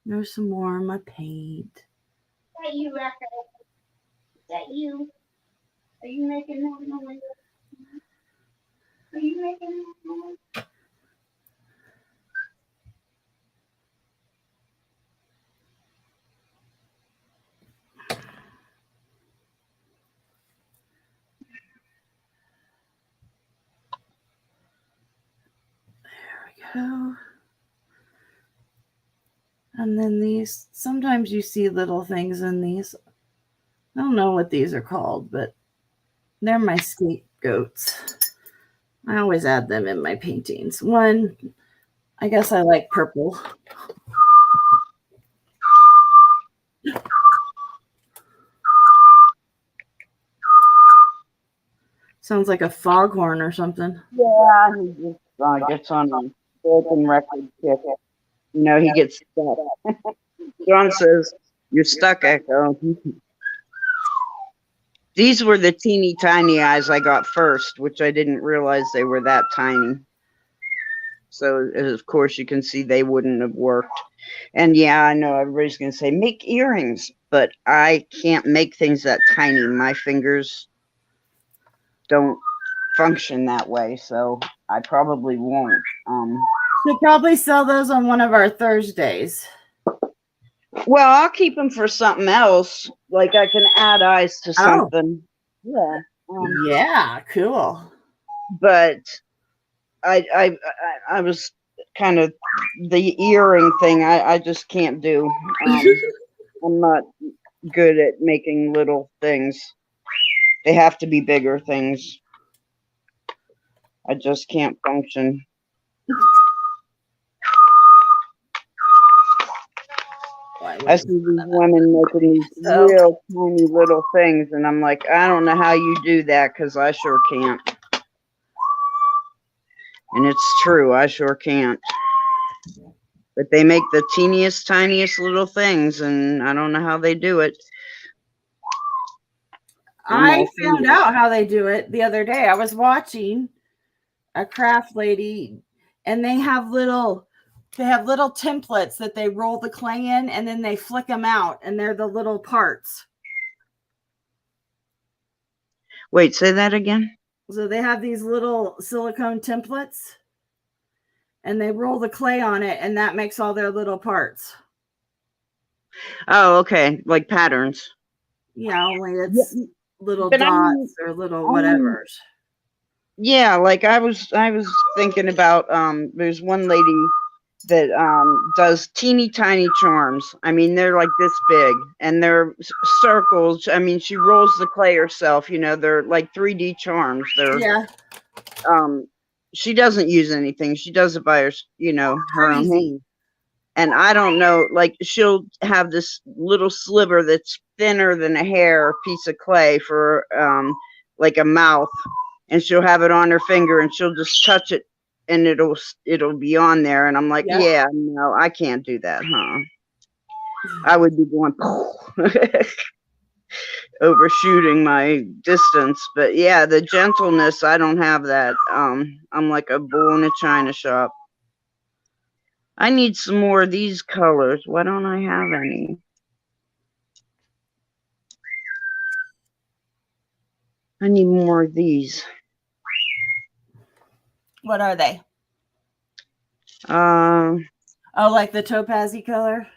There's some more of my paint. Is that you, Rebecca? Is that you? Are you making that noise? Are you making that noise? There we go. And then these, sometimes you see little things in these. I don't know what these are called, but they're my scapegoats. I always add them in my paintings. One, I guess I like purple. Sounds like a foghorn or something. Yeah, he just gets on a broken record kick. You know, he gets stuck. John says, You're stuck, Echo. These were the teeny tiny eyes I got first, which I didn't realize they were that tiny. So, of course, you can see they wouldn't have worked. And yeah, I know everybody's going to say, make earrings, but I can't make things that tiny. My fingers don't function that way, so I probably won't. She'll probably sell those on one of our Thursdays. Well, I'll keep them for something else. Like I can add eyes to something. Yeah. Yeah, cool. But I was kind of the earring thing. I just can't do. I'm not good at making little things. They have to be bigger things. I just can't function. I see these women making these real tiny little things, and I'm like, I don't know how you do that, because I sure can't. And it's true, I sure can't. But they make the teeniest, tiniest little things, and I don't know how they do it. I found out how they do it the other day. I was watching a craft lady, and they have little templates that they roll the clay in, and then they flick them out, and they're the little parts. Wait, say that again? So they have these little silicone templates, and they roll the clay on it, and that makes all their little parts. Oh, okay. Like patterns. Yeah, only it's little dots or little whatevers. Yeah, like I was thinking about there's one lady that does teeny tiny charms. I mean, they're like this big, and they're circles. I mean, she rolls the clay herself, you know, they're like 3D charms. They're she doesn't use anything. She does it by her, you know, her own hand. And I don't know, like she'll have this little sliver that's thinner than a hair piece of clay for like a mouth, and she'll have it on her finger, and she'll just touch it, and it'll be on there. And I'm like, yeah, no, I can't do that, huh? I would be going overshooting my distance. But yeah, the gentleness, I don't have that. I'm like a bull in a china shop. I need some more of these colors. Why don't I have any? I need more of these. What are they? Oh, like the topazy color?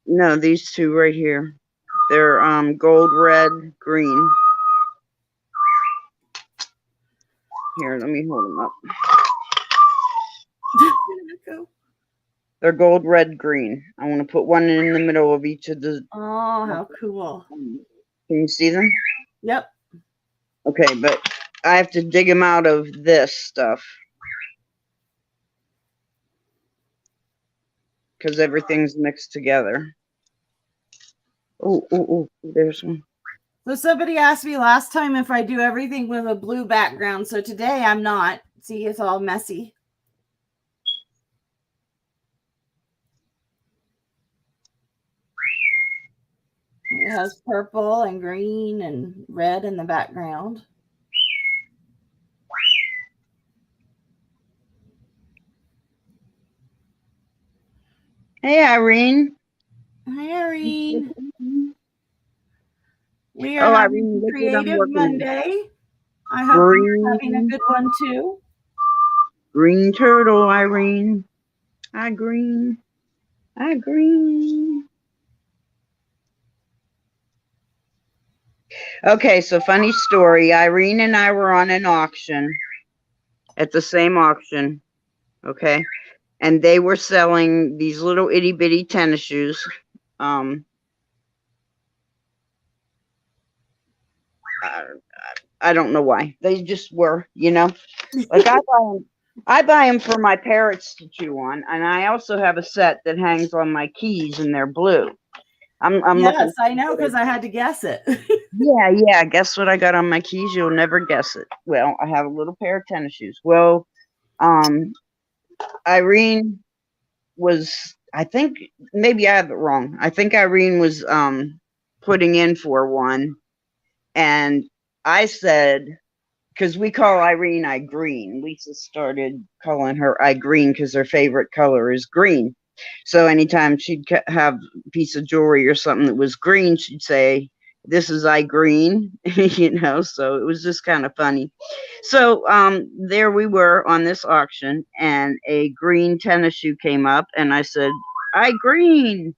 No, these two right here. They're gold, red, green. Here, let me hold them up. They're gold, red, green. I want to put one in the middle of each of the. Oh, how cool. Can you see them? Yep. Okay, but I have to dig them out of this stuff. Because everything's mixed together. Oh, there's one. So somebody asked me last time if I do everything with a blue background. So today I'm not. See, it's all messy. It has purple and green and red in the background. Hey, Irene. Hi, Irene. We are having a creative Monday. I hope you're having a good one too. Green turtle, Irene. Hi, Green. Hi, Green. Okay, so funny story. Irene and I were on an auction, at the same auction, okay? And they were selling these little itty bitty tennis shoes. I don't know why. They just were, you know? Like I buy them for my parrots to chew on, and I also have a set that hangs on my keys, and they're blue. Yes, I know, because I had to guess it. Yeah. Guess what I got on my keys? You'll never guess it. Well, I have a little pair of tennis shoes. Well, Irene was I think maybe I have it wrong. I think Irene was putting in for one, and I said, because we call Irene I Green. Lisa started calling her I Green because her favorite color is green. So anytime she'd have a piece of jewelry or something that was green, she'd say, "This is I Green," So it was just kind of funny. So there we were on this auction, and a green tennis shoe came up, and I said, "I Green."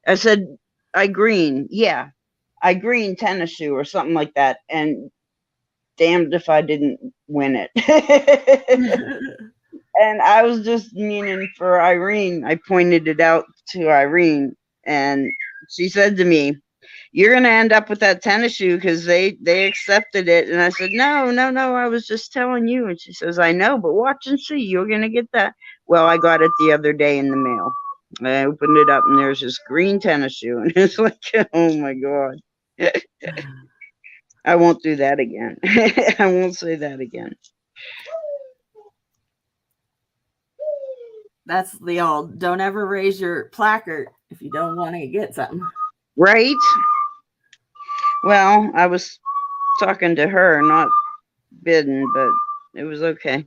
I said, "I Green, yeah, I Green tennis shoe," or something like that, and damned if I didn't win it. And I was just meaning for Irene. I pointed it out to Irene, and she said to me, "You're going to end up with that tennis shoe because they accepted it." And I said, "No, no, no. I was just telling you." And she says, "I know, but watch and see. You're going to get that." Well, I got it the other day in the mail. I opened it up, and there's this green tennis shoe, and it's like, oh my God. I won't do that again. I won't say that again. That's the old, don't ever raise your placard if you don't want to get something. Right? Well, I was talking to her, not bidding, but it was okay.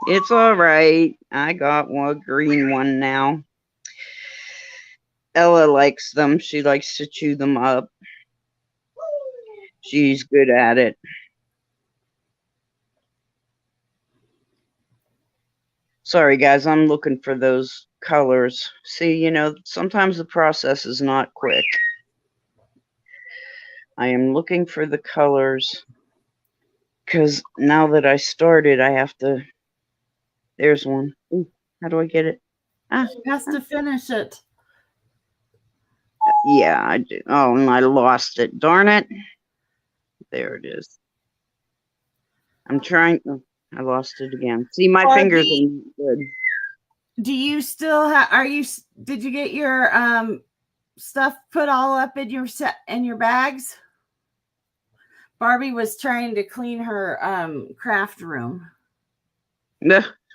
It's all right. I got one green one now. Ella likes them. She likes to chew them up. She's good at it. Sorry, guys, I'm looking for those colors. See, sometimes the process is not quick. I am looking for the colors because now that I started, I have to. There's one. Ooh, how do I get it? She has to finish it. Yeah, I do. Oh, and I lost it. Darn it. There it is. I'm trying. Oh, I lost it again. See, my fingers are good. Do you still have? Did you get your stuff put all up in your bags? Barbie was trying to clean her craft room.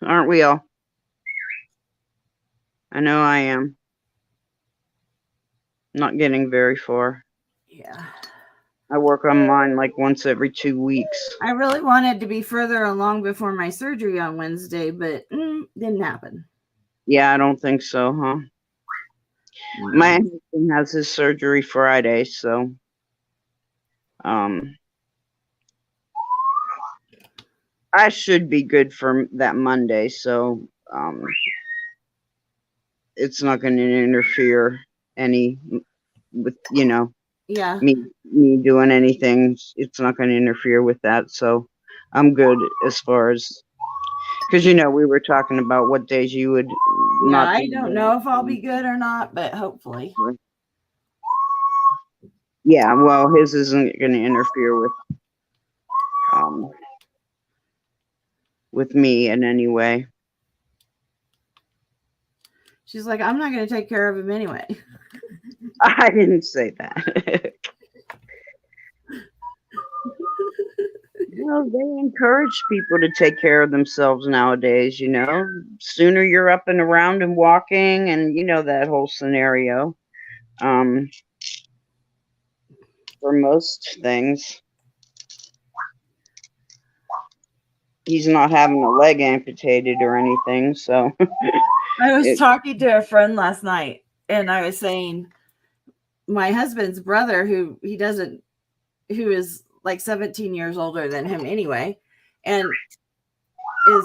Aren't we all? I know I am. Not getting very far. Yeah. I work on mine like once every 2 weeks. I really wanted to be further along before my surgery on Wednesday, but didn't happen. Yeah, I don't think so, huh? No. My husband has his surgery Friday, so I should be good for that Monday, so it's not going to interfere any with yeah, me doing anything. It's not going to interfere with that, so I'm good as far as, because we were talking about what days you would not. I don't know if I'll be good or not, but hopefully. Yeah, well, his isn't going to interfere with me in any way. She's like, I'm not going to take care of him anyway. I didn't say that. Well, they encourage people to take care of themselves nowadays, Sooner you're up and around and walking and, that whole scenario. For most things. He's not having a leg amputated or anything, so. I was talking to a friend last night, and I was saying my husband's brother, who is like 17 years older than him anyway, and is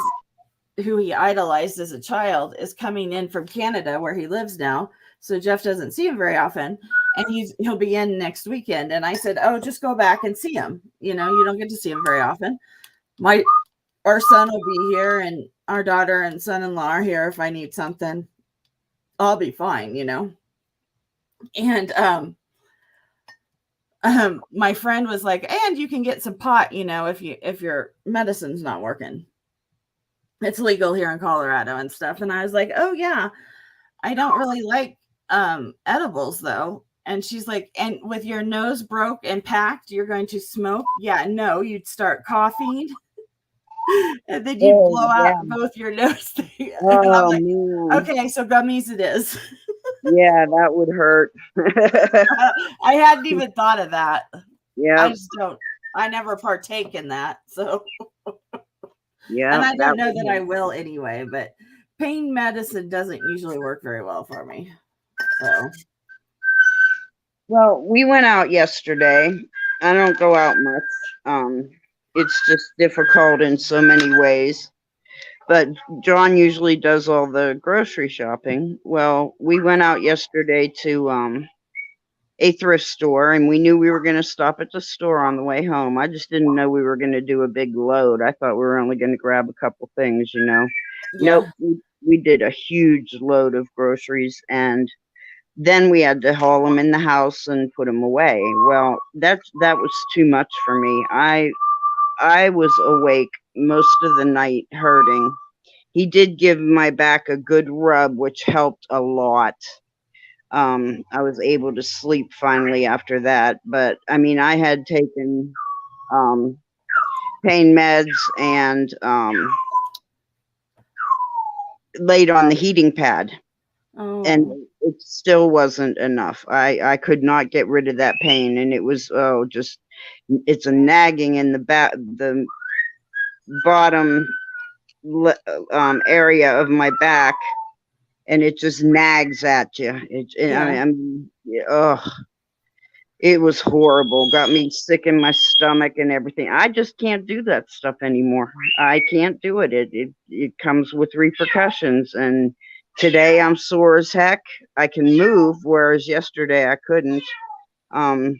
who he idolized as a child, is coming in from Canada where he lives now. So Jeff doesn't see him very often, and he'll be in next weekend. And I said, "Oh, just go back and see him. You don't get to see him very often. Our son will be here, and our daughter and son-in-law are here. If I need something, I'll be fine, And my friend was like, "And you can get some pot, if your medicine's not working. It's legal here in Colorado and stuff." And I was like, "Oh yeah, I don't really like edibles though." And she's like, "And with your nose broke and packed, you're going to smoke?" Yeah, no, you'd start coughing. And then you blow out both your nose. And I'm like, okay, so gummies it is. Yeah, that would hurt. I hadn't even thought of that. I Yep, just don't. I never partake in that. So, and yep, I that don't know would that I hurt. will anyway. But pain medicine doesn't usually work very well for me. So, Well, we went out yesterday. I don't go out much. Um, it's just difficult in so many ways. But John usually does all the grocery shopping. Well, we went out yesterday to a thrift store, and we knew we were going to stop at the store on the way home. I just didn't know we were going to do a big load. I thought we were only going to grab a couple things, you know. Nope, yeah. we did a huge load of groceries, and then we had to haul them in the house and put them away. Well, that was too much for me. I was awake most of the night hurting. He did give my back a good rub, which helped a lot. I was able to sleep finally after that. But I mean, I had taken um, pain meds and laid on the heating pad, and Oh, it still wasn't enough. I could not get rid of that pain, and it was just it's a nagging in the back, the bottom area of my back, and it just nags at you. yeah. Oh, it was horrible. Got me sick in my stomach and everything. I just can't do that stuff anymore. I can't do it. It comes with repercussions. And today I'm sore as heck. I can move, whereas yesterday I couldn't. Um,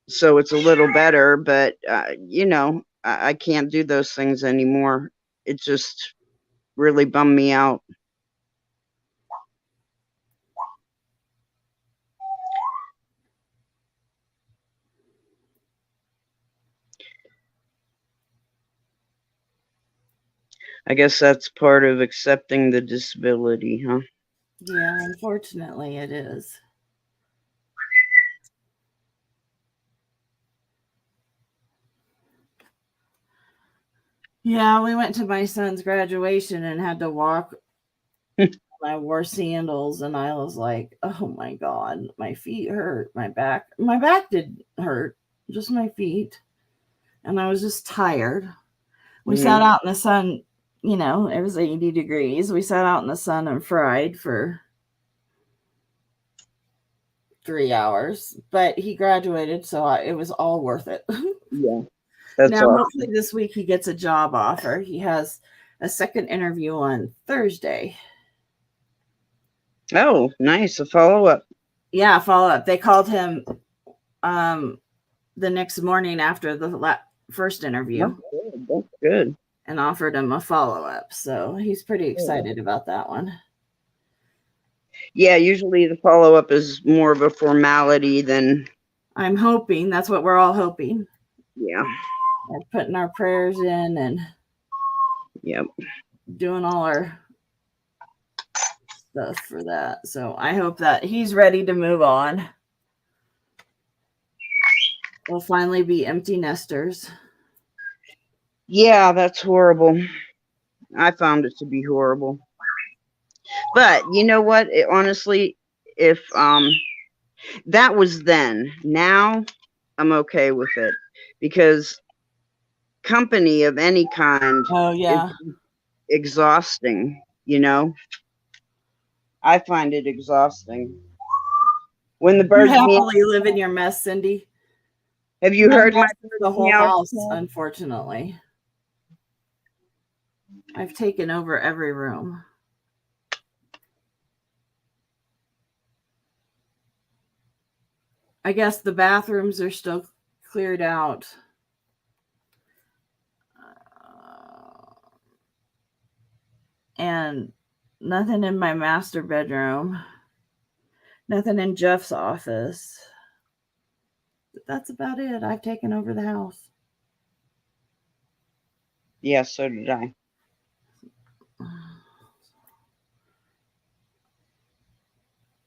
so it's a little better, but I can't do those things anymore. It just really bummed me out. I guess that's part of accepting the disability, huh? Yeah. Unfortunately, it is. Yeah. We went to my son's graduation and had to walk. I wore sandals and I was like, oh my God, my feet hurt. My back did hurt, just my feet. And I was just tired. We sat Mhm. out in the sun, it was 80 degrees. We sat out in the sun and fried for 3 hours, but he graduated, so it was all worth it. Yeah, that's Now, hopefully, awesome. this week he gets a job offer. He has a second interview on Thursday. Oh, nice. A follow up. Yeah, follow up. They called him um, the next morning after the first That's interview good. That's good. and offered him a follow up. So he's pretty Yeah. excited about that one. Yeah, usually the follow up is more of a formality than, I'm hoping that's what we're all hoping. yeah, We're putting our prayers in and yep. doing all our stuff for that. So I hope that he's ready to move on. We'll finally be empty nesters. Yeah, that's horrible. I found it to be horrible. But you know what? Honestly, if that was then, now I'm okay with it because company of any kind Oh, is yeah. exhausting, you know? I find it exhausting. When the You birds meow, happily live in your mess, Cindy. have you My heard my mess is birds the whole meow? house, unfortunately. I've taken over every room. I guess the bathrooms are still cleared out. And nothing in my master bedroom. Nothing in Jeff's office. But that's about it. I've taken over the house. Yeah, so did I.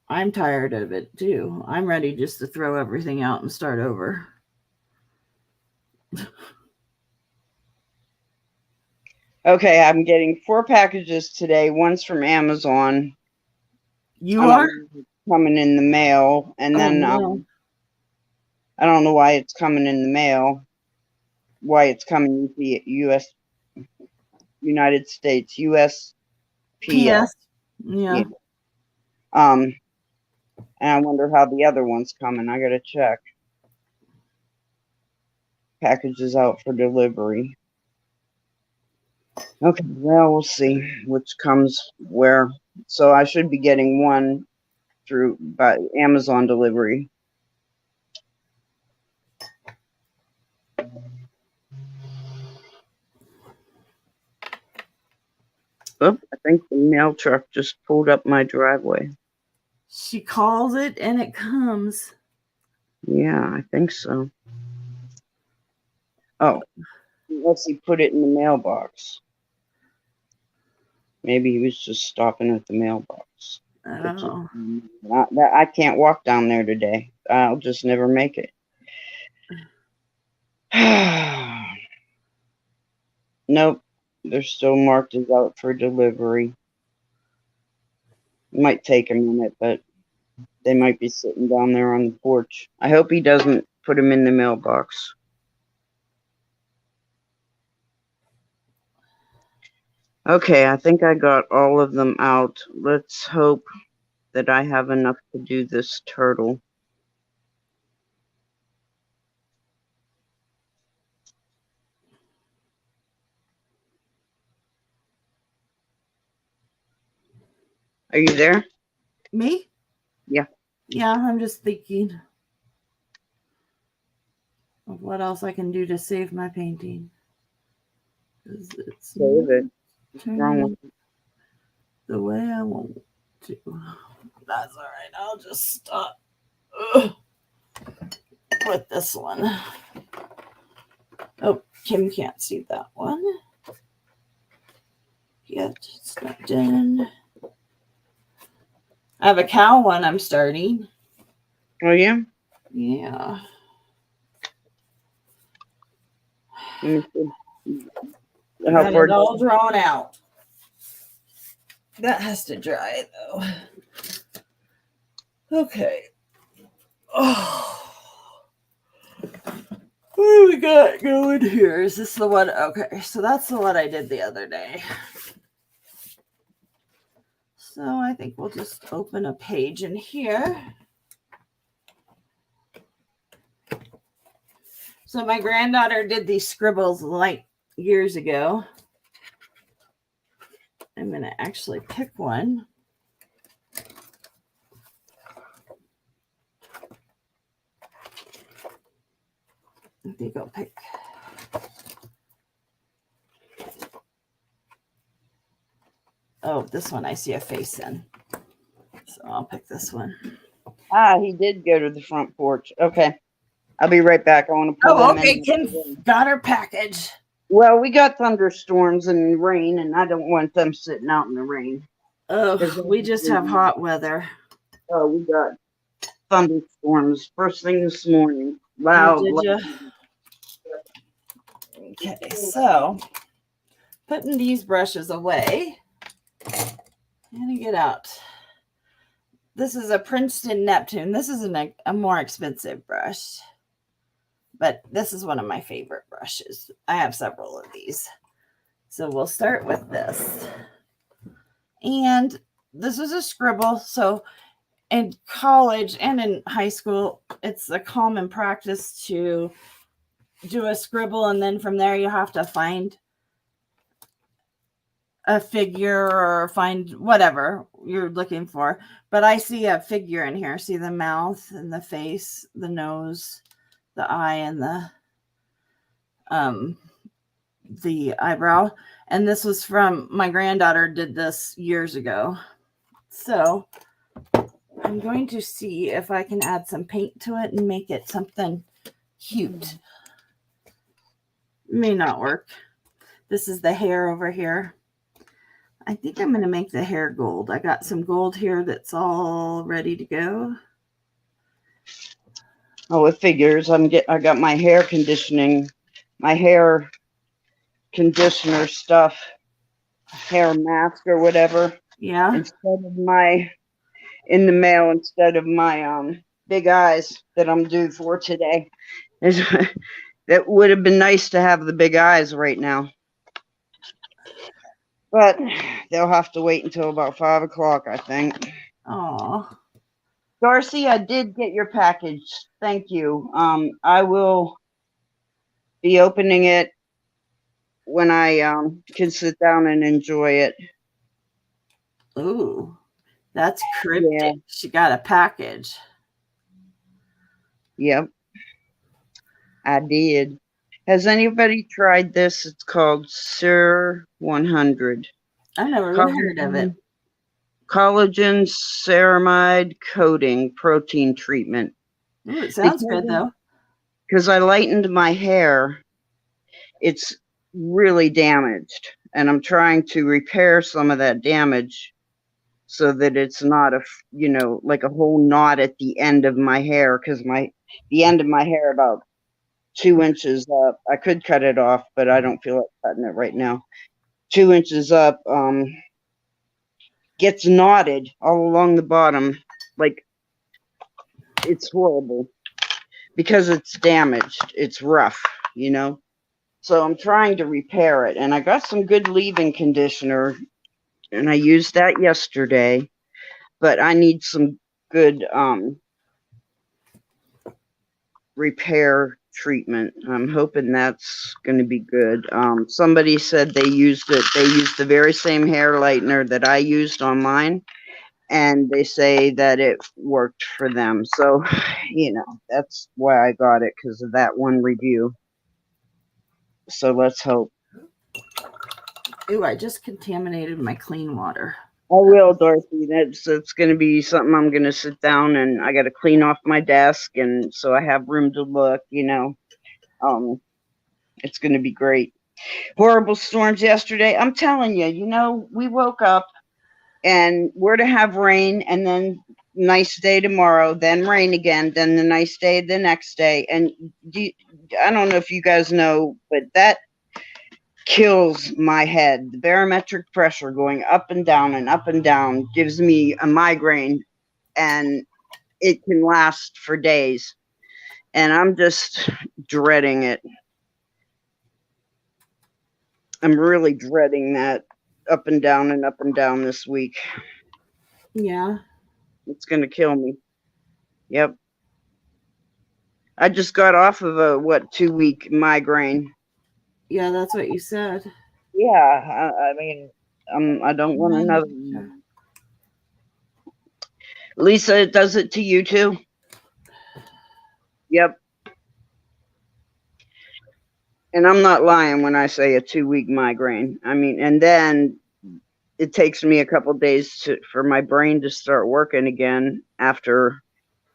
I'm tired of it too. I'm ready just to throw everything out and start over. Okay, I'm getting 4 packages today. One's from Amazon. You I'm are? coming in the mail, and then no. I don't know why it's coming in the mail. Why it's coming with the U.S. United States USPS. PS. Yeah. And I wonder how the other one's coming. I gotta check. Packages out for delivery. Okay, well, we'll see which comes where. So I should be getting one by Amazon delivery. Oh, I think the mail truck just pulled up my driveway. She calls it and it comes. Yeah, I think so. Oh, unless he put it in the mailbox. Maybe he was just stopping at the mailbox. Oh. I can't walk down there today. I'll just never make it. Nope, they're still marked as out for delivery. It might take a minute, but they might be sitting down there on the porch. I hope he doesn't put them in the mailbox. Okay, I think I got all of them out. Let's hope that I have enough to do this turtle. Are you there? Me? Yeah. Yeah, I'm just thinking of what else I can do to save my painting. It's Save it. What's wrong with it? The way I want to. That's all right. I'll just stop with this one. Oh, Kim can't see that one yet. It's not done. I have a cow one I'm starting. Oh, yeah? Yeah. Let me see. Got it all drawn out. That has to dry, though. Okay. Oh. What do we got going here? Is this the one? Okay, so that's the one I did the other day. So I think we'll just open a page in here. So my granddaughter did these scribbles like years ago. I'm going to actually pick one. I think I'll pick. Oh, this one I see a face in. So I'll pick this one. Ah, he did go to the front porch. Okay. I'll be right back. I want to pull them in. Kim got her package. Well, we got thunderstorms and rain, and I don't want them sitting out in the rain. Oh, we just have hot weather. Oh, we got thunderstorms first thing this morning. Loud. Oh, did you? Okay, so putting these brushes away. And get out. This is a Princeton Neptune. This is a more expensive brush. But this is one of my favorite brushes. I have several of these. So we'll start with this. And this is a scribble. So in college and in high school, it's a common practice to do a scribble. And then from there, you have to find a figure or find whatever you're looking for. But I see a figure in here. See the mouth and the face, the nose, the eye, and the eyebrow. And this was from my granddaughter did this years ago. So I'm going to see if I can add some paint to it and make it something cute. May not work. This is the hair over here. I think I'm going to make the hair gold. I got some gold here that's all ready to go. Oh, it figures. I got my hair conditioner stuff, hair mask or whatever. Yeah. Instead of my in the mail instead of my big eyes that I'm due for today. That would have been nice to have the big eyes right now. But they'll have to wait until about 5 o'clock, I think. Oh, Darcy, I did get your package. Thank you. I will be opening it when I can sit down and enjoy it. ooh, that's cryptic. Yeah. She got a package. Yep, I did. Has anybody tried this? It's called Sir 100. I've never really heard of it. Collagen ceramide coating protein treatment. Ooh, it sounds good though. Because I lightened my hair, it's really damaged, and I'm trying to repair some of that damage so that it's not like a whole knot at the end of my hair, because the end of my hair about 2 inches up. I could cut it off, but I don't feel like cutting it right now. 2 inches up, gets knotted all along the bottom. Like, it's horrible because it's damaged. It's rough, So I'm trying to repair it, and I got some good leave-in conditioner, and I used that yesterday, but I need some good repair treatment. I'm hoping that's going to be good. Somebody said they used the very same hair lightener that I used on mine, and they say that it worked for them. So, that's why I got it, because of that one review. So let's hope. Ooh, I just contaminated my clean water. I will, Dorothy. It's going to be something I'm going to sit down, and I got to clean off my desk, and so I have room to look, It's going to be great. Horrible storms yesterday. I'm telling you, we woke up and we're to have rain, and then nice day tomorrow, then rain again, then the nice day the next day. And I don't know if you guys know, but that kills my head. The barometric pressure going up and down gives me a migraine, and it can last for days. And I'm just dreading it. I'm really dreading that up and down this week. Yeah. It's going to kill me. Yep. I just got off of a 2-week migraine. Yeah, that's what you said. Yeah, I mean, I don't want another one. Lisa, it does it to you too? Yep. And I'm not lying when I say a 2-week migraine. I mean, and then it takes me a couple days for my brain to start working again after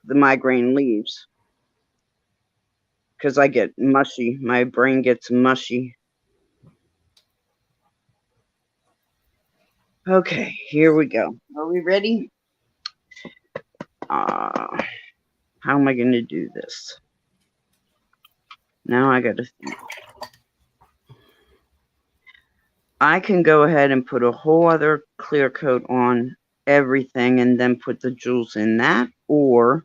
the migraine leaves. Because I get mushy. My brain gets mushy. Okay, here we go. Are we ready? How am I going to do this? Now I got to think. I can go ahead and put a whole other clear coat on everything and then put the jewels in that, or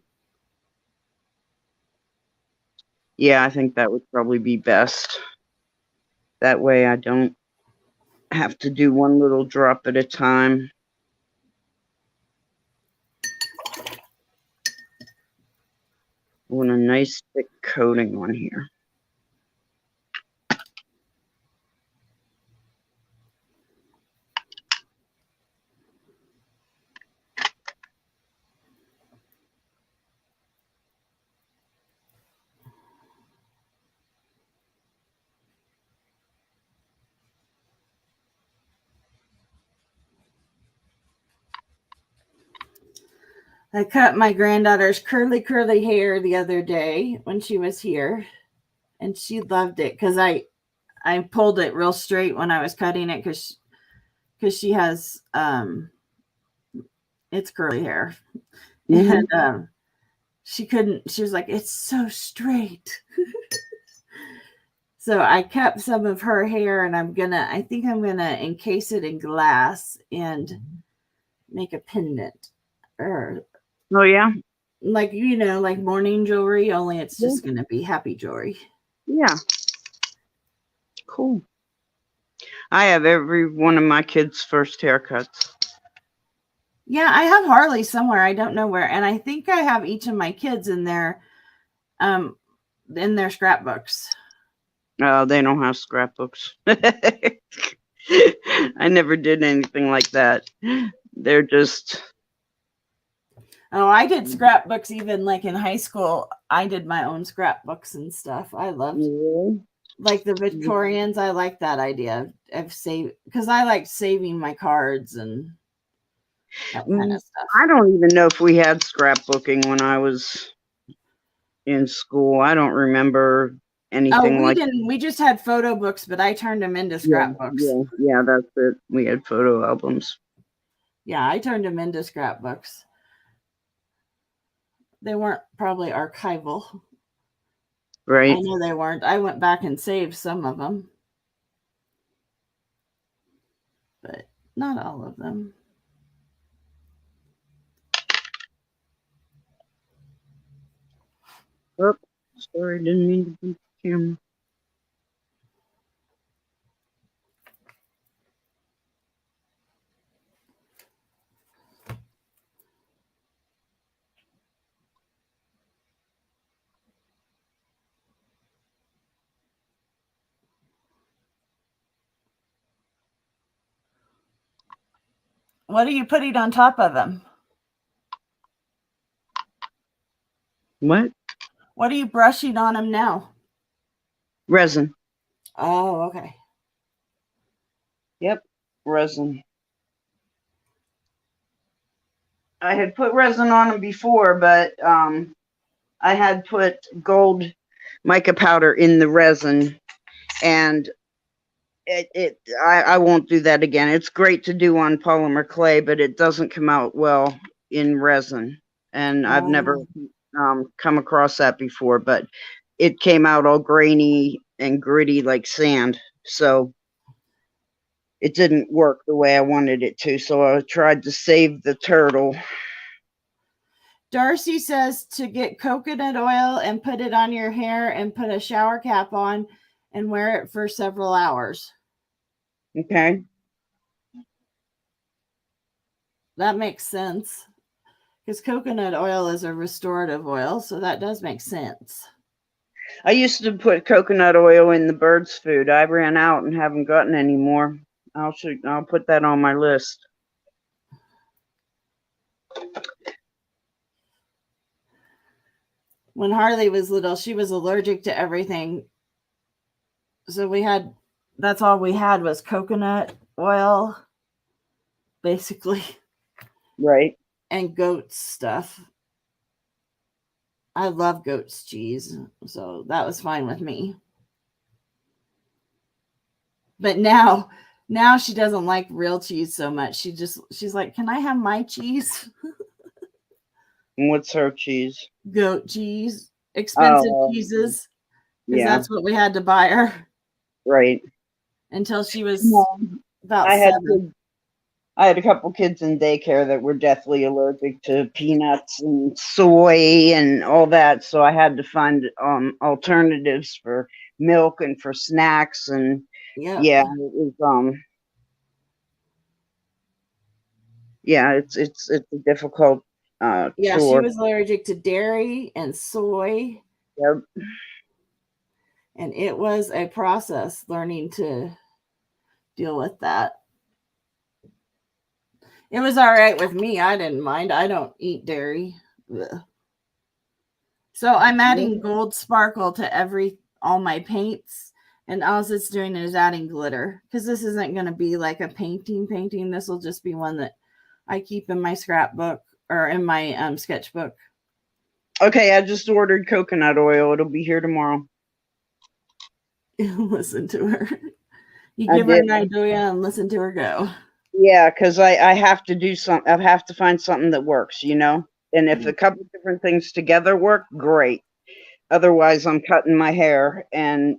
yeah, I think that would probably be best. That way I don't have to do one little drop at a time. I want a nice thick coating on here. I cut my granddaughter's curly hair the other day when she was here, and she loved it because I pulled it real straight when I was cutting it because she has it's curly hair. Mm-hmm. And she was like, it's so straight. So I kept some of her hair, and I think I'm gonna encase it in glass and make a pendant. or Oh yeah. like like morning jewelry, only it's Yeah. just gonna be happy jewelry. Yeah. Cool. I have every one of my kids' first haircuts. Yeah, I have Harley somewhere. I don't know where, and I think I have each of my kids um in their scrapbooks. They don't have scrapbooks. I never did anything like that. They're just. Oh, I did scrapbooks even like in high school. I did my own scrapbooks and stuff. I loved like the Victorians. I like that idea of save because I like saving my cards and that kind of stuff. I don't even know if we had scrapbooking when I was in school. I don't remember anything we like. didn't. We just had photo books, but I turned them into scrapbooks. Yeah, that's it. We had photo albums. Yeah, I turned them into scrapbooks. They weren't probably archival. Right. I know they weren't. I went back and saved some of them, but not all of them. Oh, sorry, didn't mean to put the camera. What are you putting on top of them? What? What are you brushing on them now? Resin. Oh, okay. Yep, resin. I had put resin on them before, but I had put gold mica powder in the resin, and I won't do that again. It's great to do on polymer clay, but it doesn't come out well in resin. And I've never come across that before, but it came out all grainy and gritty like sand. So it didn't work the way I wanted it to. So I tried to save the turtle. Darcy says to get coconut oil and put it on your hair and put a shower cap on and wear it for several hours. Okay. That makes sense because coconut oil is a restorative oil, so that does make sense. I used to put coconut oil in the birds' food. I ran out and haven't gotten any more. I'll put that on my list. When Harley was little, she was allergic to everything. So that's all we had was coconut oil, basically. Right. And goat's stuff. I love goat's cheese, so that was fine with me. But now she doesn't like real cheese so much. She's like, "Can I have my cheese?" And what's her cheese? Goat cheese, expensive cheeses, because that's what we had to buy her. Right. Until she was about 7. I had a couple kids in daycare that were deathly allergic to peanuts and soy and all that, so I had to find alternatives for milk and for snacks, and yeah, it was it's a difficult chore. She was allergic to dairy and soy. Yep. And it was a process learning to deal with that. It was all right with me. I didn't mind. I don't eat dairy. Ugh. So I'm adding gold sparkle to all my paints. And all it's doing is adding glitter. Because this isn't going to be like a painting. This will just be one that I keep in my scrapbook or in my sketchbook. Okay, I just ordered coconut oil. It'll be here tomorrow. Listen to her. You give her an idea and listen to her go. Yeah, because I have to do something. I have to find something that works, And if a couple of different things together work, great. Otherwise, I'm cutting my hair, and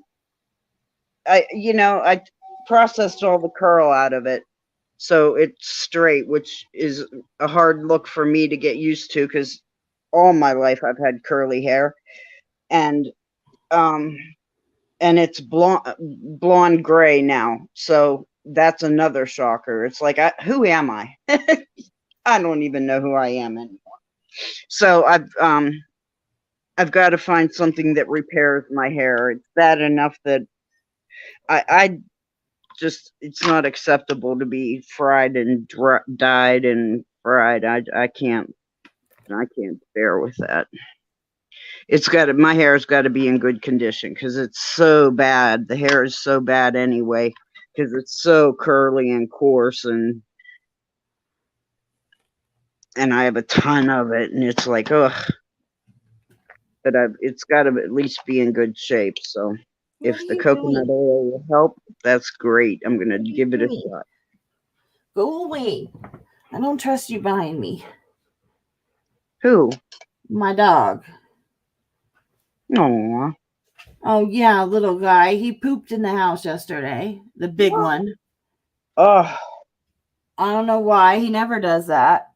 I processed all the curl out of it, So it's straight, which is a hard look for me to get used to because all my life I've had curly hair, and um and it's blonde gray now. So that's another shocker. It's like, who am I? I don't even know who I am anymore. So I've got to find something that repairs my hair. It's bad enough that I just, it's not acceptable to be fried and dyed and fried. I can't bear with that. It's got to, my hair's got to be in good condition because it's so bad. The hair is so bad anyway because it's so curly and coarse, and I have a ton of it, and it's like, ugh. But it's got to at least be in good shape. So What if are the you coconut doing? oil will help, that's great. I'm gonna What are you give it a doing? shot. Go away. I don't trust you behind me. Who? My dog. No. Oh, yeah, little guy. He pooped in the house yesterday. The big one. Oh, I don't know why. He never does that.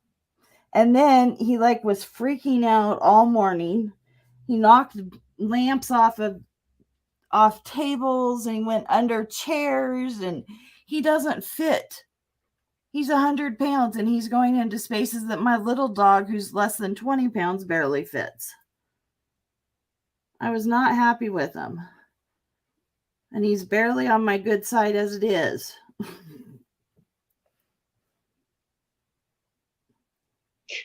And then he like was freaking out all morning. He knocked lamps off tables and he went under chairs and he doesn't fit. He's 100 pounds and he's going into spaces that my little dog, who's less than 20 pounds, barely fits. I was not happy with him. And he's barely on my good side as it is.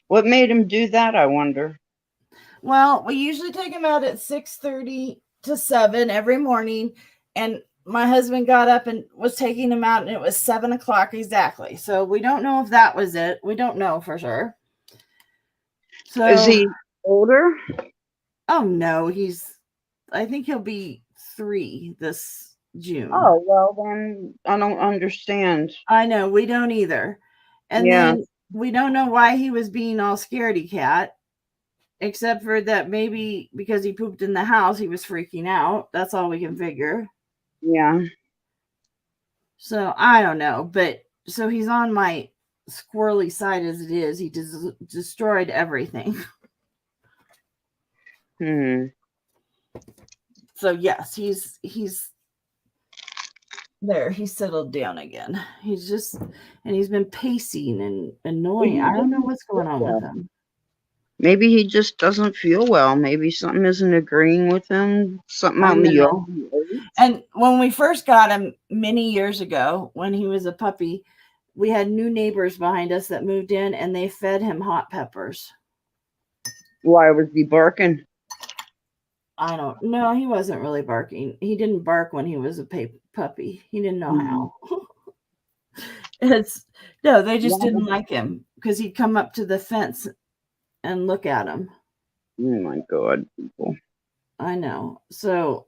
what made him do that, I wonder? Well, we usually take him out at 6:30 to 7 every morning. And my husband got up and was taking him out, and it was 7 o'clock exactly. So we don't know if that was it. We don't know for sure. Is So, he older? oh no, I think he'll be 3 this June. Oh, well, then I don't understand. I know, we don't either. And Yeah. then we don't know why he was being all scaredy cat, except for that maybe because he pooped in the house, he was freaking out. That's all we can figure. Yeah. So I don't know, but so he's on my squirrely side as it is. He destroyed everything. So yes, he's there. He's settled down again. He's been pacing and annoying. I don't know what's going on with him. Maybe he just doesn't feel well. Maybe something isn't agreeing with him. Something out in the yard. And when we first got him many years ago, when he was a puppy, we had new neighbors behind us that moved in and they fed him hot peppers. Why was he barking? I don't know. He wasn't really barking. He didn't bark when he was a puppy. He didn't know how. They just didn't like him because he'd come up to the fence and look at him. Oh my God, people. I know. So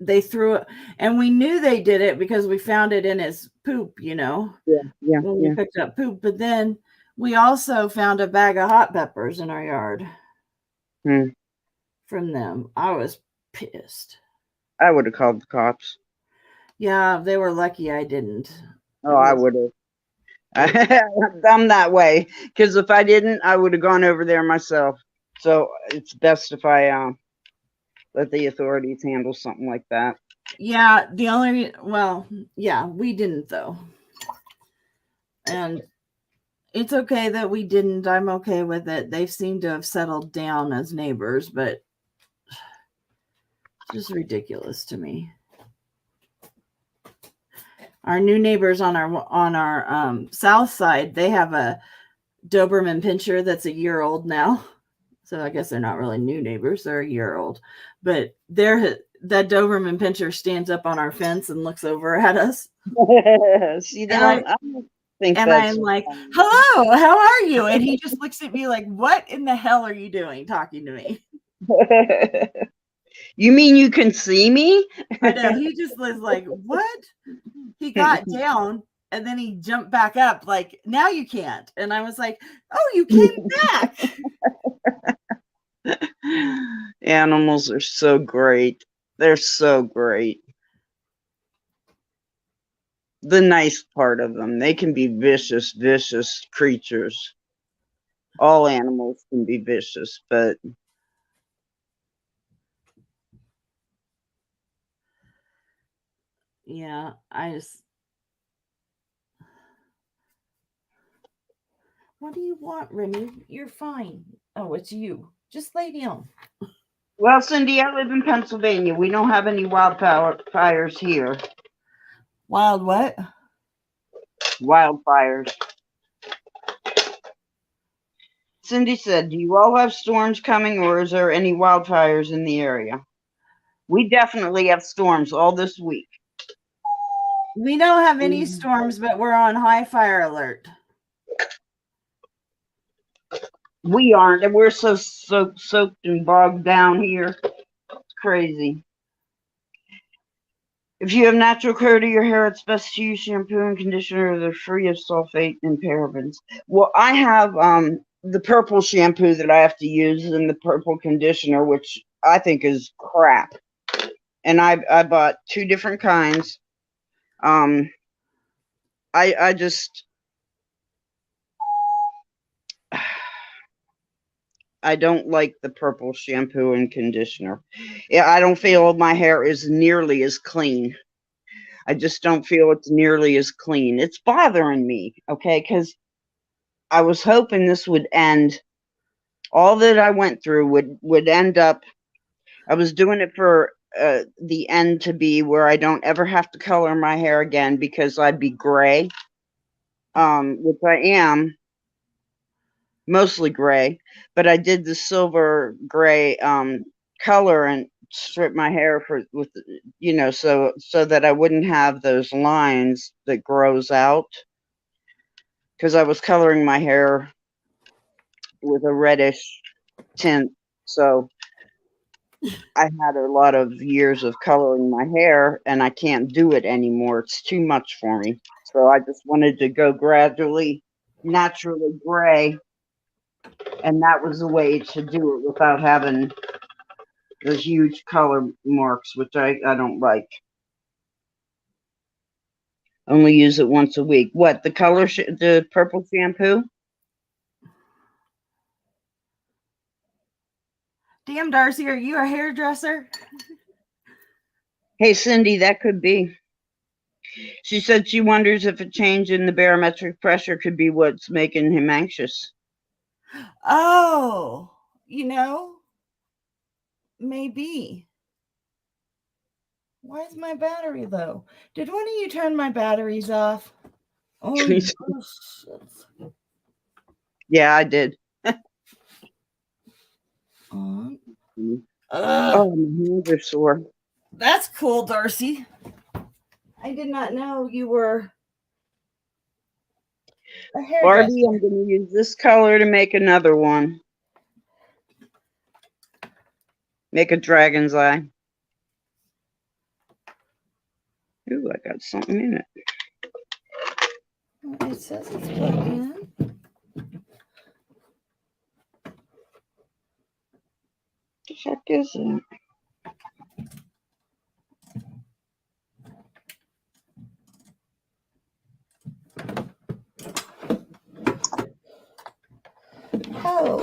they threw it, and we knew they did it because we found it in his poop, Yeah. When we picked up poop. But then we also found a bag of hot peppers in our yard from them. I was pissed. I would have called the cops. Yeah, they were lucky I didn't. Oh, I would have. I'm that way because if I didn't, I would have gone over there myself. So it's best if I let the authorities handle something like that. Yeah, we didn't though. And it's okay that we didn't. I'm okay with it. They seem to have settled down as neighbors, but just ridiculous to me. Our new neighbors on our south side, they have a Doberman Pinscher that's a year old now. So I guess they're not really new neighbors. They're a year old. But that Doberman Pinscher stands up on our fence and looks over at us. See, I don't think and I'm like, hello, how are you? And he just looks at me like, what in the hell are you doing talking to me? You mean you can see me? I know. He just was like, what? He got down and then he jumped back up like, now you can't. And I was like, oh, you came back. Animals are so great. They're so great. the nice part of them. They can be vicious, vicious creatures. All animals can be vicious, but yeah, what do you want, Remy? You're fine. Oh, it's you. Just lay down. well, Cindy, I live in Pennsylvania. We don't have any wildfires here. Wild what? Wildfires. Cindy said, do you all have storms coming, or is there any wildfires in the area? We definitely have storms all this week. We don't have any storms, but we're on high fire alert. We aren't, and we're so soaked and bogged down here. It's crazy. If you have natural care to your hair, it's best to use shampoo and conditioner that are free of sulfate and parabens. Well, I have the purple shampoo that I have to use and the purple conditioner, which I think is crap. And I bought 2 different kinds. I just I don't like the purple shampoo and conditioner. Yeah, I don't feel my hair is nearly as clean. I just don't feel it's nearly as clean. It's bothering me, okay? Because I was hoping this would end. All that I went through would end up. I was doing it for the end to be where I don't ever have to color my hair again because I'd be gray, which I am. Mostly gray, but I did the silver gray color and strip my hair with so that I wouldn't have those lines that grows out, because I was coloring my hair with a reddish tint, so I had a lot of years of coloring my hair and I can't do it anymore. It's too much for me, so I just wanted to go gradually naturally gray. And that was the way to do it without having the huge color marks, which I don't like. Only use it once a week. What, the the purple shampoo? Damn, Darcy, are you a hairdresser? Hey, Cindy, that could be. She said she wonders if a change in the barometric pressure could be what's making him anxious. Oh, maybe. Why is my battery low? Did one of you turn my batteries off? Oh, shit. Yeah, I did. Oh, my hands are sore. That's cool, Darcy. I did not know you were a hairdresser. Barbie, I'm going to use this color to make another one. Make a dragon's eye. Ooh, I got something in it. It says it's plugged in. What the heck is it? Oh,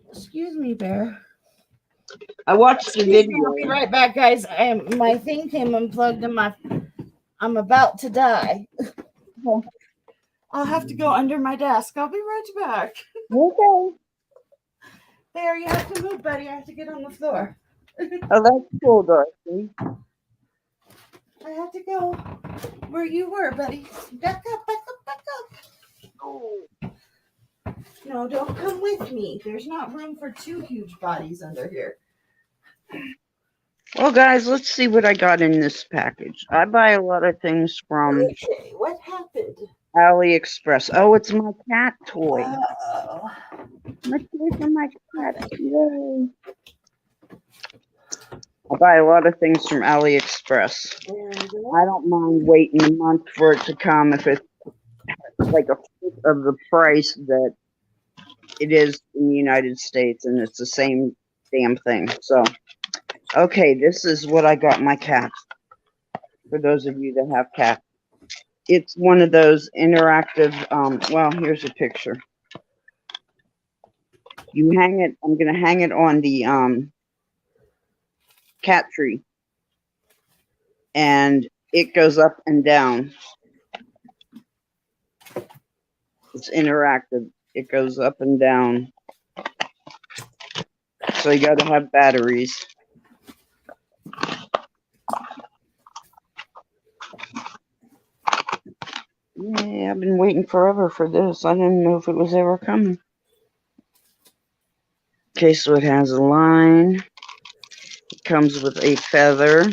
excuse me, Bear. I watched the video. I'll be right back, guys. My thing came unplugged and I'm about to die. I'll have to go under my desk. I'll be right back. Okay. Bear, you have to move, buddy. I have to get on the floor. Oh, that's cool, Darcy. I have to go where you were, buddy. Back up, back up, back up. Oh. No, don't come with me. There's not room for 2 huge bodies under here. Well, guys, let's see what I got in this package. I buy a lot of things from Okay, what happened? AliExpress. Oh, it's my cat toy. Oh. My toy for my cat. Yay. I buy a lot of things from AliExpress. I don't mind waiting a month for it to come if it's like a fifth of the price that it is in the United States, and it's the same damn thing. So, okay, this is what I got my cat. for those of you that have cats. It's one of those interactive, well, here's a picture. You hang it, I'm going to hang it on the cat tree, and it goes up and down. It's interactive. It goes up and down. So you got to have batteries. Yeah, I've been waiting forever for this. I didn't know if it was ever coming. Okay, so it has a line. It comes with a feather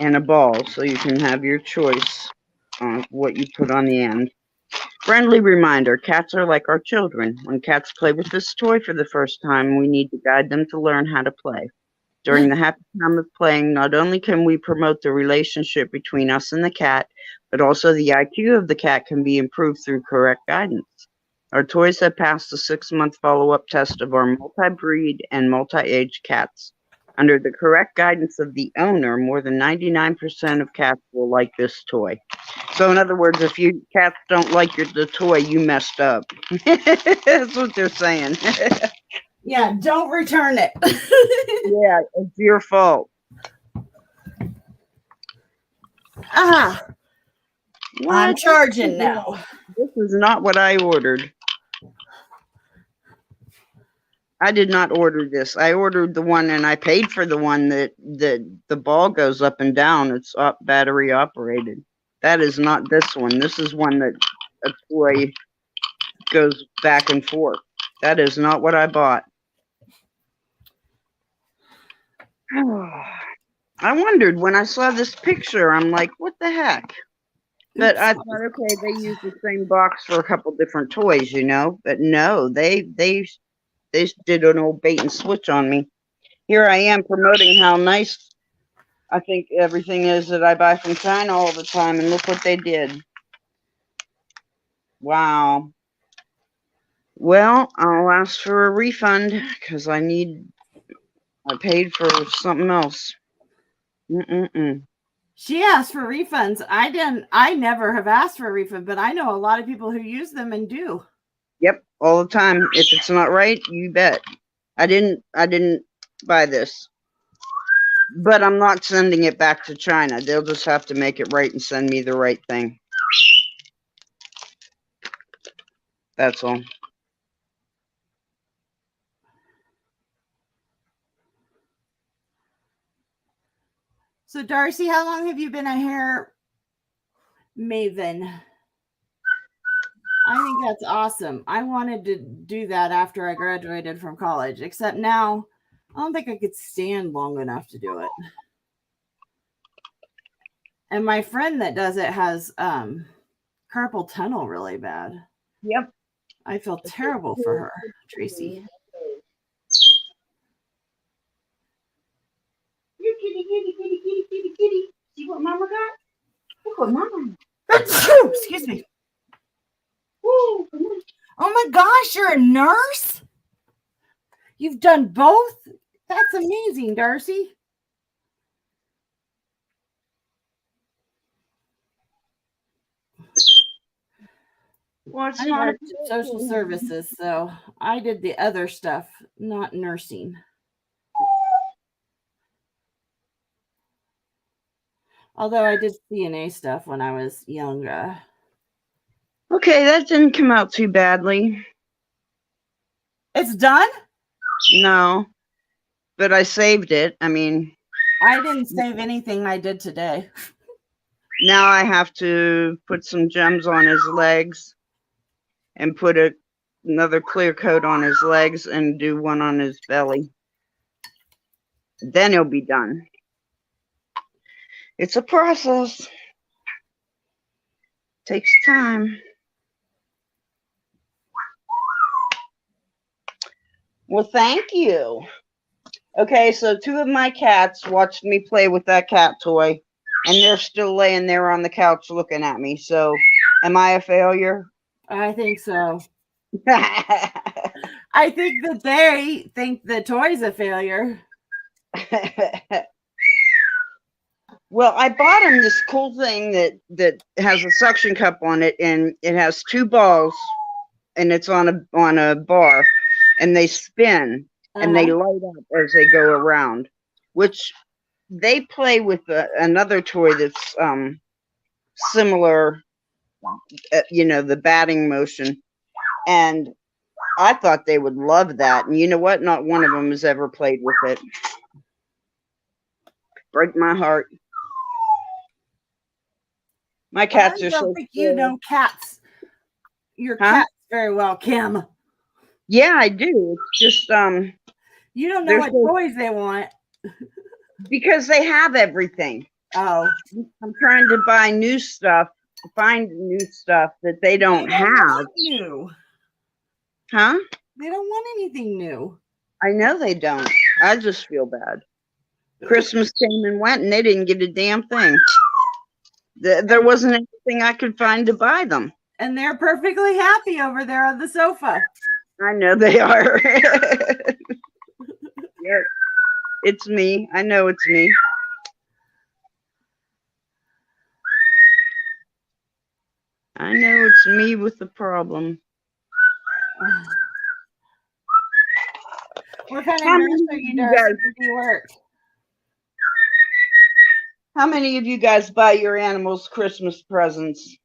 and a ball, so you can have your choice on what you put on the end. Friendly reminder, cats are like our children. When cats play with this toy for the first time, we need to guide them to learn how to play. During the happy time of playing, not only can we promote the relationship between us and the cat, but also the IQ of the cat can be improved through correct guidance. Our toys have passed the 6-month follow-up test of our multi-breed and multi-age cats. Under the correct guidance of the owner, more than 99% of cats will like this toy. So in other words, if you cats don't like the toy, you messed up. That's what they're saying. Yeah, don't return it. Yeah, it's your fault. Ah, What? I'm charging now. This is not what I ordered. I did not order this. I ordered the one, and I paid for the one that the ball goes up and down. It's battery operated. That is not this one. This is one that a toy goes back and forth. That is not what I bought. I wondered when I saw this picture, I'm like, what the heck? But I thought, okay, they use the same box for a couple different toys, you know. But no, they did an old bait and switch on me. Here I am promoting how nice I think everything is that I buy from China all the time, and look what they did. Wow. Well, I'll ask for a refund because I paid for something else. She asked for refunds. I never have asked for a refund, but I know a lot of people who use them and do. Yep, all the time. If it's not right, you bet. I didn't buy this. But I'm not sending it back to China. They'll just have to make it right and send me the right thing. That's all. So, Darcy, how long have you been a hair maven? I think that's awesome. I wanted to do that after I graduated from college, except now I don't think I could stand long enough to do it. And my friend that does it has carpal tunnel really bad. Yep. I feel terrible for her, Tracy. Kitty. See what Mama got? Look what Mama. Excuse me. Woo. Oh my gosh, you're a nurse? You've done both? That's amazing, Darcy. Well, it's I not worked in social services, so I did the other stuff, not nursing. Although I did CNA stuff when I was younger. Okay, that didn't come out too badly. It's done? No, but I saved it. I mean, I didn't save anything I did today. Now I have to put some gems on his legs and put another clear coat on his legs and do one on his belly. Then he'll be done. It's a process. Takes time. Well, thank you. Okay, so 2 of my cats watched me play with that cat toy, and they're still laying there on the couch looking at me. So, am I a failure? I think so. I think that they think the toy's a failure. Well, I bought him this cool thing that has a suction cup on it, and it has two balls, and it's on a bar, and they spin and they light up as they go around, which they play with another toy that's similar, the batting motion, and I thought they would love that. And you know what? Not one of them has ever played with it. Break my heart. My cats are so think you know cats. Your cats very well, Kim. Yeah, I do. It's just you don't know what toys they want. Because they have everything. Oh. I'm trying to buy new stuff, find new stuff that they don't have. New. Huh? They don't want anything new. I know they don't. I just feel bad. Christmas came and went and they didn't get a damn thing. There wasn't anything I could find to buy them. And they're perfectly happy over there on the sofa. I know they are. Yeah, it's me. I know it's me. I know it's me with the problem. What kind of nursery do you work? How many of you guys buy your animals Christmas presents?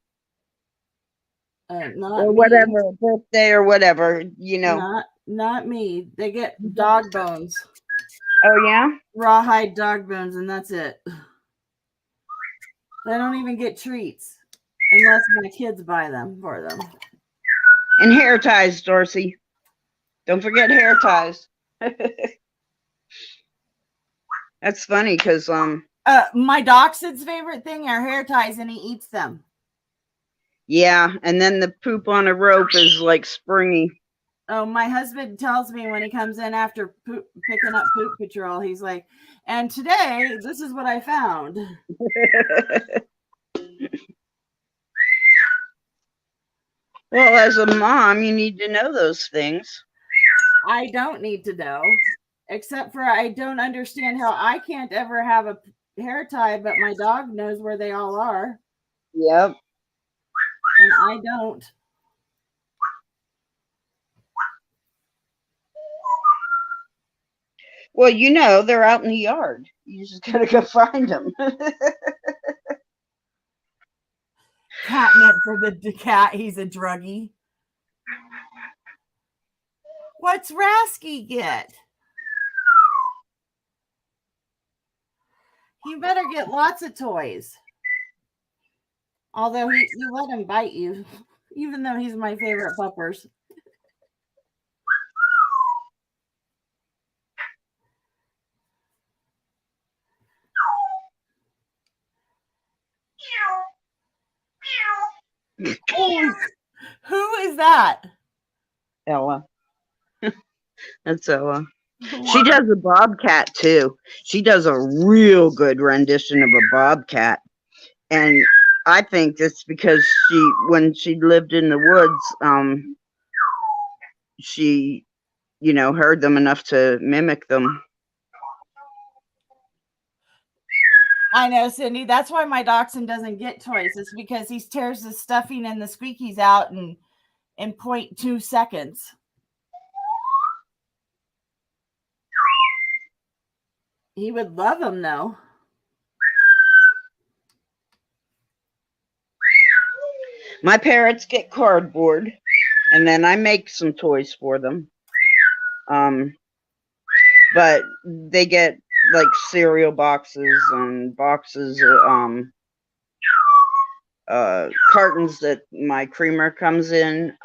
Not or whatever, birthday or whatever, Not me. They get dog bones. Oh, yeah? Rawhide dog bones, and that's it. They don't even get treats unless my kids buy them for them. And hair ties, Dorsey. Don't forget hair ties. That's funny because my dachshund's favorite thing are hair ties, and he eats them. Yeah, and then the poop on a rope is like springy. Oh, my husband tells me when he comes in after picking up poop patrol, he's like, and today, this is what I found. Well, as a mom, you need to know those things. I don't need to know, except for I don't understand how I can't ever have a hair tie, but my dog knows where they all are. Yep. And I don't. Well, they're out in the yard. You just gotta go find them. Catnip for the cat. He's a druggie. What's Rasky get? You better get lots of toys. Although you let him bite you, even though he's my favorite puppers. Who is that? Ella. That's Ella. She does a bobcat too. She does a real good rendition of a bobcat. And I think it's because when she lived in the woods, she, heard them enough to mimic them. I know, Cindy. That's why my dachshund doesn't get toys. It's because he tears the stuffing and the squeakies out in 0.2 seconds. He would love them, though. My parrots get cardboard, and then I make some toys for them. But they get like cereal boxes and boxes of cartons that my creamer comes in,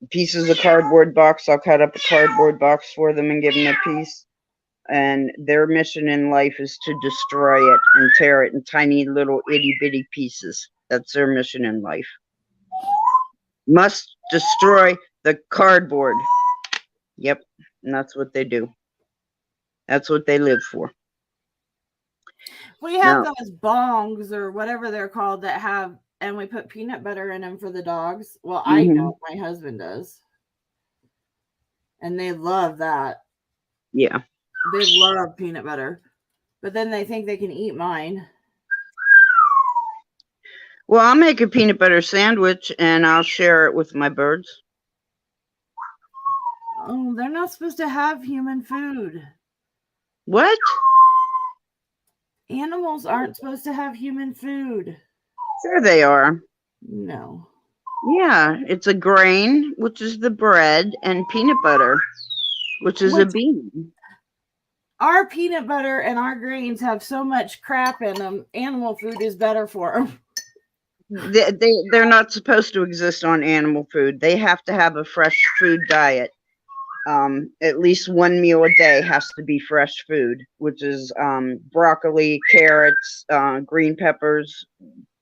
pieces of cardboard box. I'll cut up a cardboard box for them and give them a piece. And their mission in life is to destroy it and tear it in tiny little itty bitty pieces. That's their mission in life. Must destroy the cardboard. Yep, and that's what they do. That's what they live for. We have those bongs or whatever they're called that have, and we put peanut butter in them for the dogs. Well, I don't. My husband does. and they love that. Yeah. They love peanut butter, but then they think they can eat mine. Well, I'll make a peanut butter sandwich and I'll share it with my birds. Oh, they're not supposed to have human food. What? Animals aren't supposed to have human food. Sure they are. No. Yeah, it's a grain, which is the bread, and peanut butter, which is a bean. Our peanut butter and our grains have so much crap in them. Animal food is better for them. They're not supposed to exist on animal food. They have to have a fresh food diet. At least one meal a day has to be fresh food, which is broccoli, carrots, green peppers,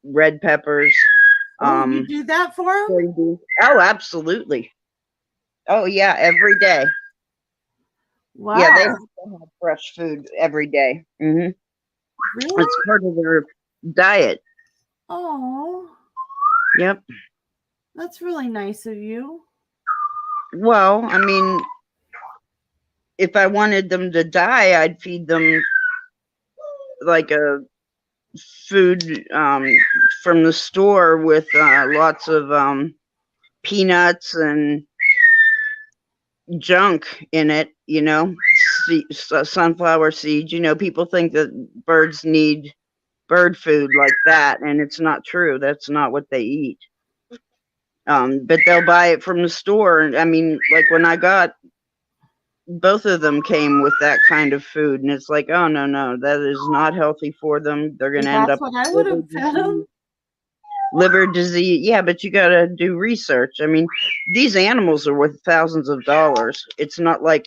red peppers. You do that for them? Oh, absolutely. Oh, yeah, every day. Wow. Yeah, they have to have fresh food every day. Mm-hmm. Really? It's part of their diet. Oh. Yep. That's really nice of you. Well, I mean, if I wanted them to die, I'd feed them like a food from the store with lots of peanuts and junk in it, you know, sunflower seeds. You know, people think that birds need bird food like that, and it's not true. That's not what they eat. But they'll buy it from the store. And I mean, like when I got both of them came with that kind of food, and it's like, oh no, that is not healthy for them. They're gonna end up That's what I would have fed them. Liver disease. Yeah, but you gotta do research. I mean, these animals are worth thousands of dollars. It's not like,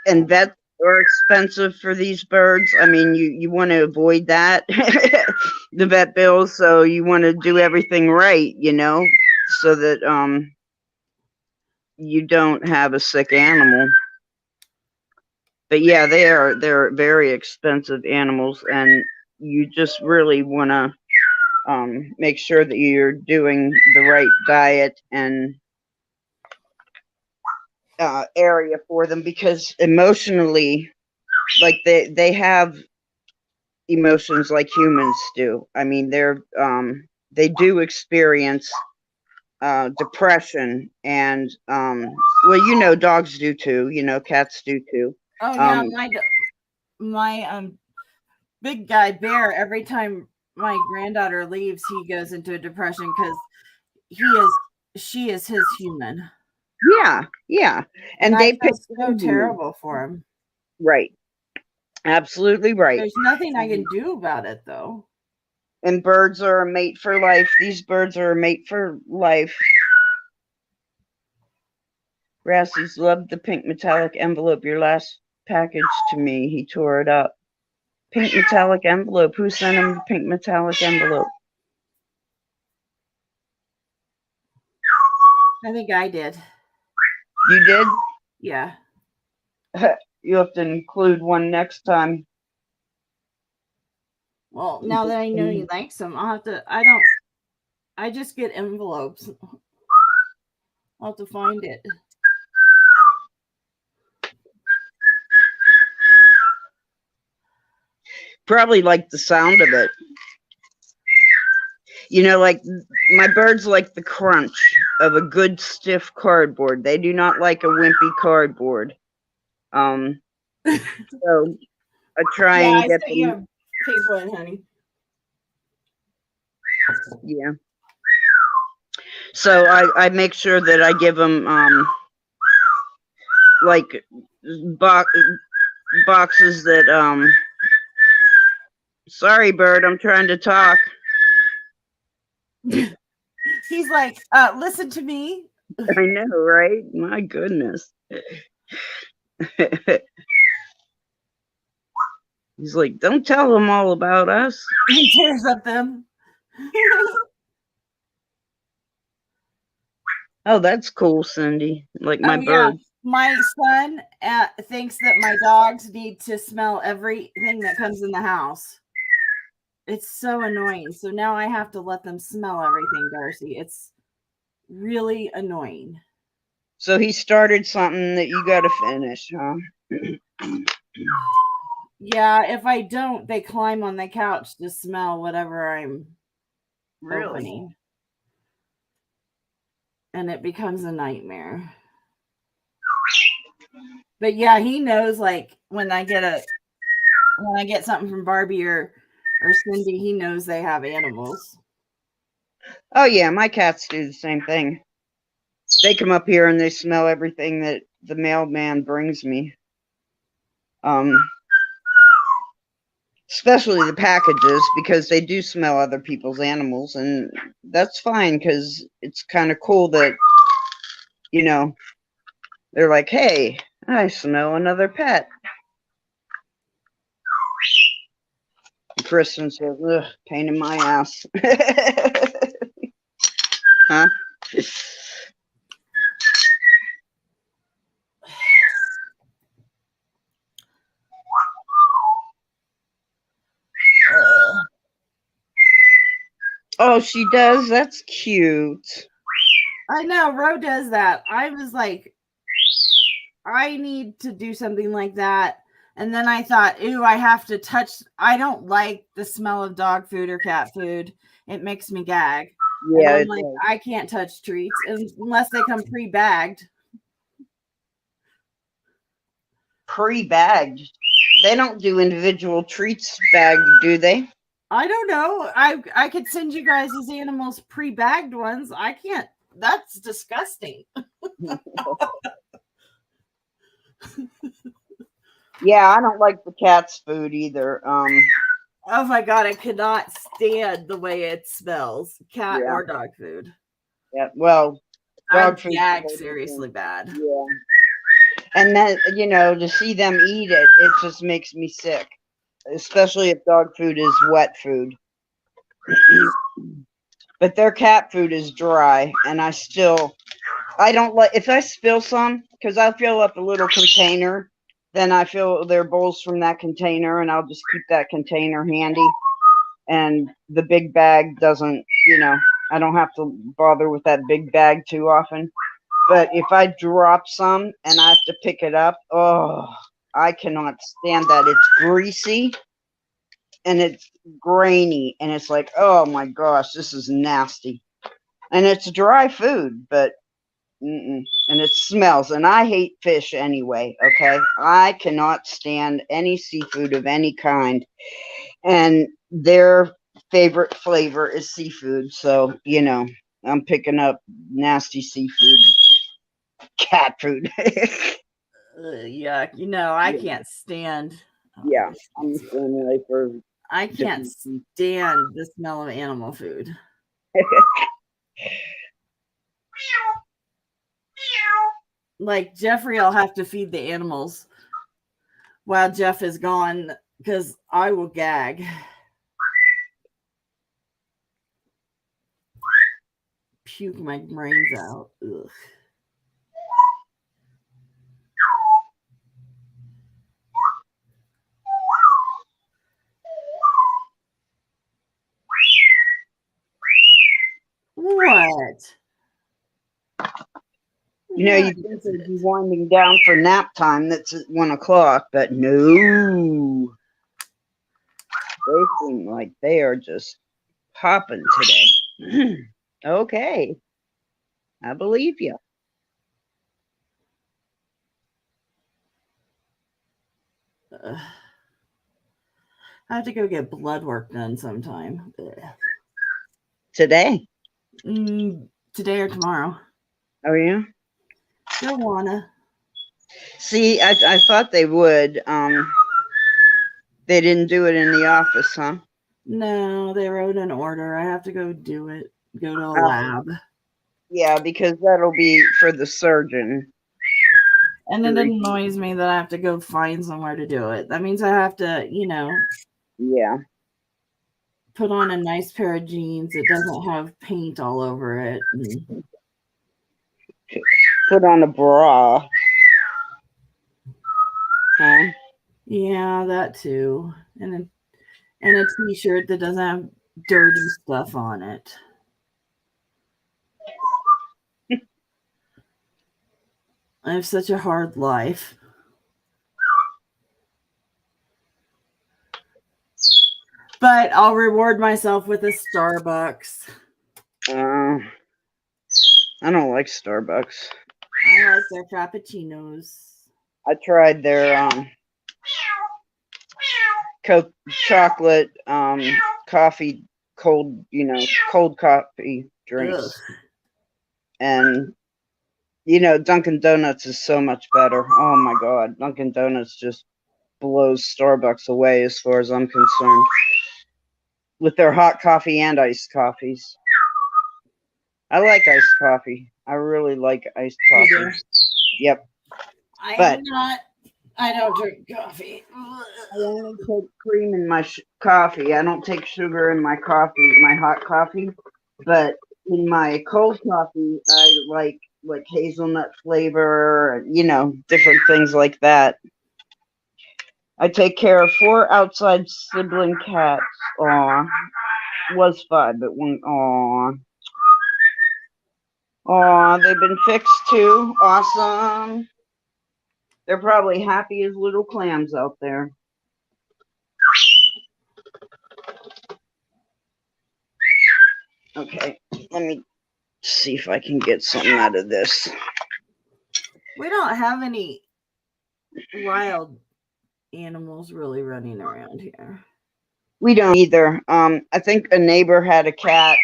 and vets are expensive for these birds. I mean, you want to avoid that, the vet bills. So you want to do everything right, you know, so that you don't have a sick animal. But yeah, they're very expensive animals, and you just really want to make sure that you're doing the right diet and area for them, because emotionally, like they have emotions like humans do. I mean, they do experience depression, and well, you know, dogs do too. You know, cats do too. Oh yeah, my big guy Bear, every time my granddaughter leaves, he goes into a depression because she is his human. Yeah, and I they feel pick so terrible for him. Right, absolutely right. There's nothing I can do about it though. And birds are a mate for life. These birds are a mate for life. Rassie's loved the pink metallic envelope. Your last package to me. He tore it up. Pink metallic envelope. Who sent him the pink metallic envelope? I think I did. You did? Yeah. You have to include one next time. Well, now that I know he likes them, I'll have to. I just get envelopes. I'll have to find it. Probably like the sound of it. You know, like my birds like the crunch of a good stiff cardboard. They do not like a wimpy cardboard. So I try and get them. Pink one, honey. Yeah. So I make sure that I give them like boxes that sorry bird, I'm trying to talk. He's like, listen to me. I know, right? My goodness. He's like, don't tell them all about us. He tears up them. Oh, that's cool, Cindy. Like my bird. Yeah. My son thinks that my dogs need to smell everything that comes in the house. It's so annoying. So now I have to let them smell everything, Darcy. It's really annoying. So he started something that you got to finish, huh? Yeah, if I don't, they climb on the couch to smell whatever I'm opening. And it becomes a nightmare. But yeah, he knows, like, when I get something from Barbie or Cindy, he knows they have animals. Oh yeah, my cats do the same thing. They come up here and they smell everything that the mailman brings me. Especially the packages, because they do smell other people's animals, and that's fine because it's kind of cool that, you know, they're like, hey, I smell another pet. Kristin says, ugh, pain in my ass. Huh? Oh, she does? That's cute. I know, Ro does that. I was like, I need to do something like that. And then I thought, ooh, I have to touch. I don't like the smell of dog food or cat food. It makes me gag. Yeah, and I'm like, I can't touch treats unless they come pre-bagged. Pre-bagged? They don't do individual treats bagged, do they? I don't know. I could send you guys these animals pre-bagged ones. I can't. That's disgusting. Yeah, I don't like the cat's food either. Oh my god, I cannot stand the way it smells. Cat Yeah. or dog food. Yeah, well, dog food. Gag seriously bad. Yeah. And then, you know, to see them eat it, it just makes me sick. Especially if dog food is wet food. But their cat food is dry, and I don't like, if I spill some, because I fill up a little container, then I fill their bowls from that container, and I'll just keep that container handy. And the big bag doesn't, you know, I don't have to bother with that big bag too often. But if I drop some and I have to pick it up, oh, I cannot stand that. It's greasy and it's grainy, and it's like, oh my gosh, this is nasty. And it's dry food, but and it smells. And I hate fish anyway. Okay, I cannot stand any seafood of any kind, and their favorite flavor is seafood. So you know, I'm picking up nasty seafood, cat food. Yuck. You know, I can't stand. Yeah, I'm the same way for. I can't stand the smell of animal food. Like Jeffrey, I'll have to feed the animals while Jeff is gone because I will gag. Puke my brains out. Ugh. What? You know, you think they'd be winding down for nap time. That's at 1 o'clock, but no. They seem like they are just popping today. Okay. I believe you. I have to go get blood work done sometime. Today? Today or tomorrow. Oh, yeah? Don't wanna. See, I thought they would. They didn't do it in the office, huh? No, they wrote an order. I have to go do it. Go to a lab. Yeah, because that'll be for the surgeon. And it annoys me that I have to go find somewhere to do it. That means I have to, you know. Yeah. Put on a nice pair of jeans that doesn't have paint all over it. Put on a bra. Huh? Yeah, that too. And a t-shirt that doesn't have dirty stuff on it. I have such a hard life. But I'll reward myself with a Starbucks. I don't like Starbucks. I like their frappuccinos. I tried their chocolate coffee, cold coffee drinks. Ugh. And Dunkin' Donuts is so much better. Oh my God, Dunkin' Donuts just blows Starbucks away as far as I'm concerned. With their hot coffee and iced coffees. I like iced coffee. I really like iced coffee. Yep. I don't drink coffee. I only take cream in my coffee. I don't take sugar in my coffee, my hot coffee. But in my cold coffee, I like hazelnut flavor, different things like that. I take care of 4 outside sibling cats. Aw. Was 5, but one. Aw. Aw, they've been fixed too. Awesome. They're probably happy as little clams out there. Okay, let me see if I can get something out of this. We don't have any wild animals really running around here. We don't either. I think a neighbor had a cat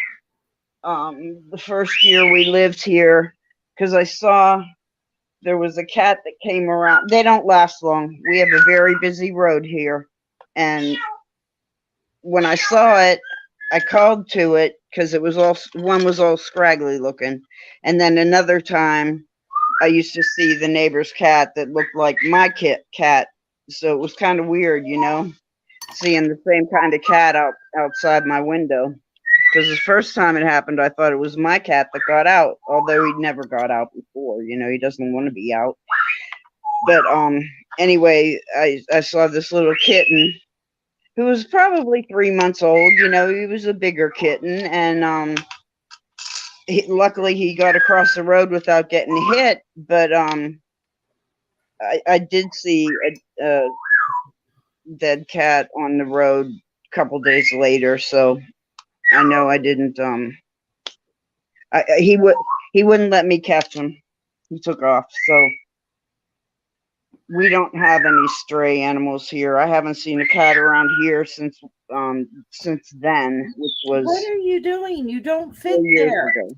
the first year we lived here, because I saw there was a cat that came around. They don't last long. We have a very busy road here. And when I saw it, I called to it because one was all scraggly looking. And then another time I used to see the neighbor's cat that looked like my cat. So it was kind of weird, seeing the same kind of cat outside my window. Because the first time it happened, I thought it was my cat that got out, although he'd never got out before. He doesn't want to be out. But anyway, I saw this little kitten who was probably 3 months old. He was a bigger kitten, and luckily he got across the road without getting hit. But I did see a dead cat on the road a couple days later, so I know I didn't. He wouldn't let me catch him. He took off. So we don't have any stray animals here. I haven't seen a cat around here since then, which was. What are you doing? You don't fit there. Ago.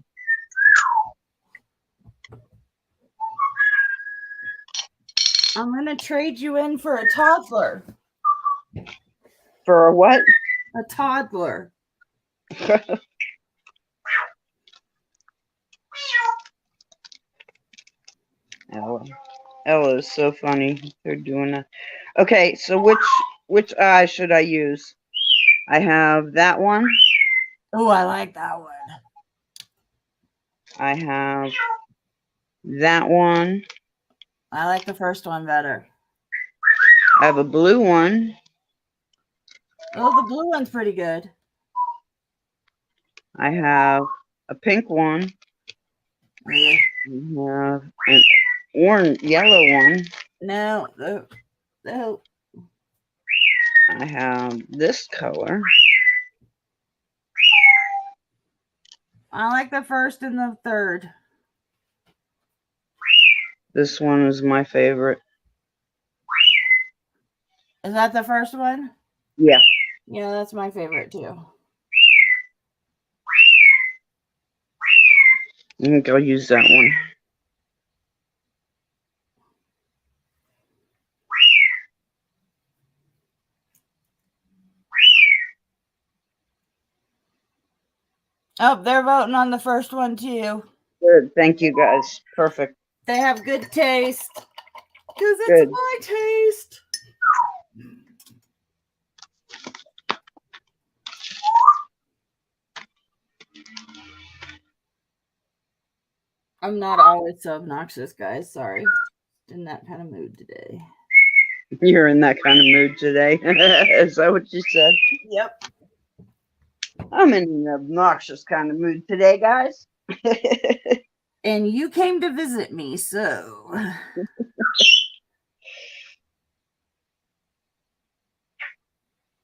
I'm gonna trade you in for a toddler. For a what? A toddler. Ella is so funny. They're doing that. Okay, so which eye should I use? I have that one. Oh, I like that one. I have that one. I like the first one better. I have a blue one. Oh, the blue one's pretty good. I have a pink one. Yeah. I have an orange, yellow one. No. I have this color. I like the first and the third. This one is my favorite. Is that the first one? Yeah. Yeah, that's my favorite too. I think I'll use that one. Oh, they're voting on the first one too. Good. Thank you, guys. Perfect. They have good taste. Because it's good. My taste. I'm not always so obnoxious, guys. Sorry. In that kind of mood today. You're in that kind of mood today. Is that what you said? Yep. I'm in an obnoxious kind of mood today, guys. And you came to visit me, so.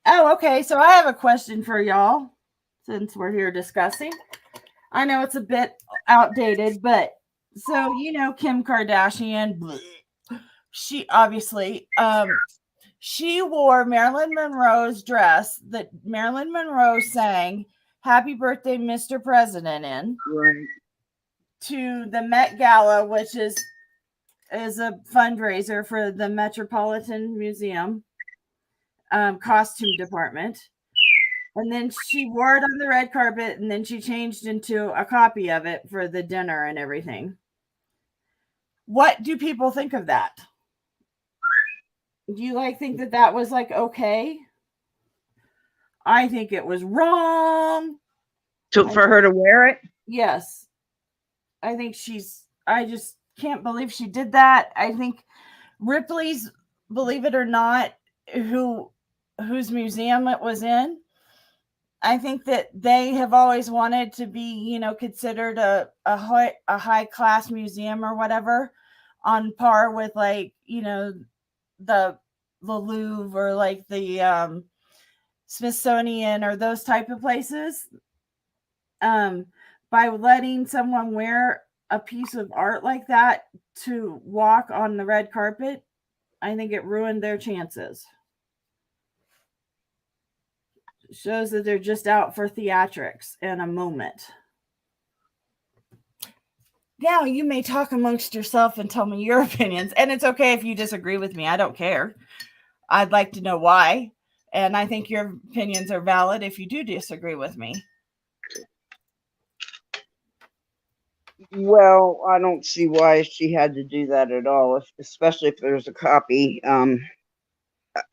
Oh, okay. So I have a question for y'all since we're here discussing. I know it's a bit outdated, but so Kim Kardashian, she obviously she wore Marilyn Monroe's dress that Marilyn Monroe sang "Happy Birthday, Mr. President" in Right. to the Met Gala, which is a fundraiser for the Metropolitan Museum costume department. And then she wore it on the red carpet, and then she changed into a copy of it for the dinner and everything. What do people think of that? Do you think that was okay? I think it was wrong. For her to wear it? Yes. I think I just can't believe she did that. I think Ripley's, believe it or not, whose museum it was in, I think that they have always wanted to be, considered a high class museum or whatever, on par with the Louvre or the Smithsonian or those type of places. By letting someone wear a piece of art like that to walk on the red carpet, I think it ruined their chances. Shows that they're just out for theatrics and a moment. Now you may talk amongst yourself and tell me your opinions, and it's okay if you disagree with me. I don't care. I'd like to know why, and I think your opinions are valid if you do disagree with me. Well, I don't see why she had to do that at all, especially if there's a copy.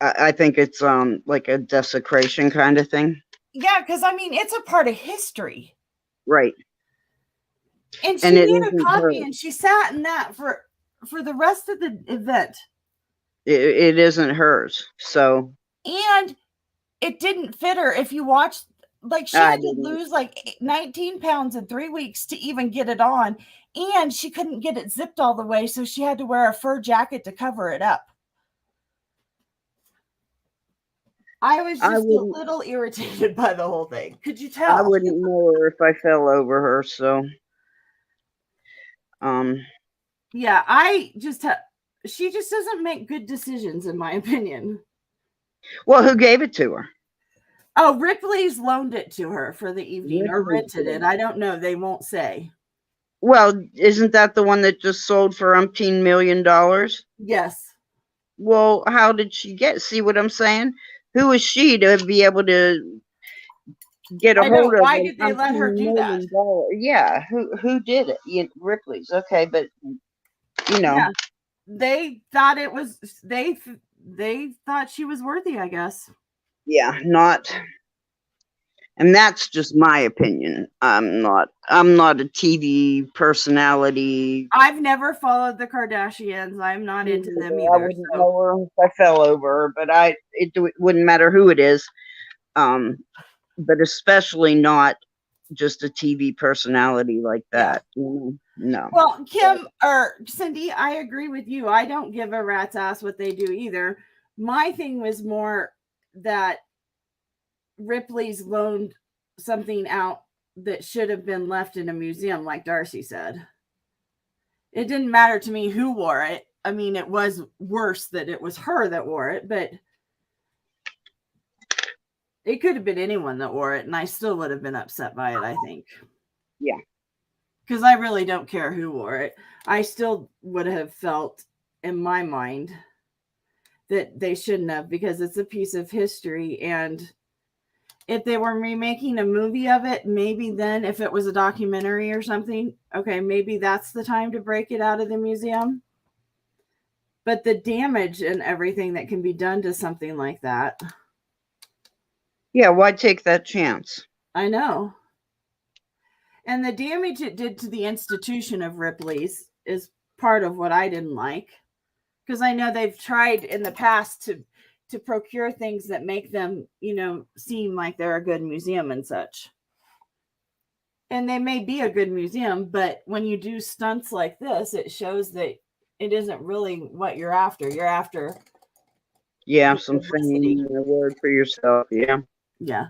I think it's like a desecration kind of thing. Yeah, because it's a part of history. Right. And she made a copy and she sat in that for the rest of the event. It isn't hers. So. And it didn't fit her. If you watch, she had to lose 19 pounds in 3 weeks to even get it on. And she couldn't get it zipped all the way. So she had to wear a fur jacket to cover it up. I was just a little irritated by the whole thing. Could you tell? I wouldn't know her if I fell over her. So. Yeah, she just doesn't make good decisions, in my opinion. Well, who gave it to her? Oh, Ripley's loaned it to her for the evening or rented it. I don't know. They won't say. Well, isn't that the one that just sold for $umpteen million? Yes. Well, how did she see what I'm saying? Who is she to be able to get a hold of? Why did they let her do that? Yeah, who did it? Ripley's. Okay, but yeah, they thought it was they thought she was worthy, I guess. Yeah, not. And that's just my opinion. I'm not a TV personality. I've never followed the Kardashians. I'm not into them either. I wouldn't know her if I fell over her, but it wouldn't matter who it is. But especially not just a TV personality like that. No. Well, Kim or Cindy, I agree with you. I don't give a rat's ass what they do either. My thing was more that Ripley's loaned something out that should have been left in a museum, like Darcy said. It didn't matter to me who wore it. It was worse that it was her that wore it, but it could have been anyone that wore it, and I still would have been upset by it, I think. Yeah. Because I really don't care who wore it. I still would have felt, in my mind, that they shouldn't have, because it's a piece of history. And if they were remaking a movie of it, maybe then, if it was a documentary or something, okay, maybe that's the time to break it out of the museum. But the damage and everything that can be done to something like that. Yeah, why take that chance? I know. And the damage it did to the institution of Ripley's is part of what I didn't like. Because I know they've tried in the past to procure things that make them, seem like they're a good museum and such. And they may be a good museum, but when you do stunts like this, it shows that it isn't really what you're after. You're after Yeah, the some publicity. fame and a word for yourself. Yeah. Yeah.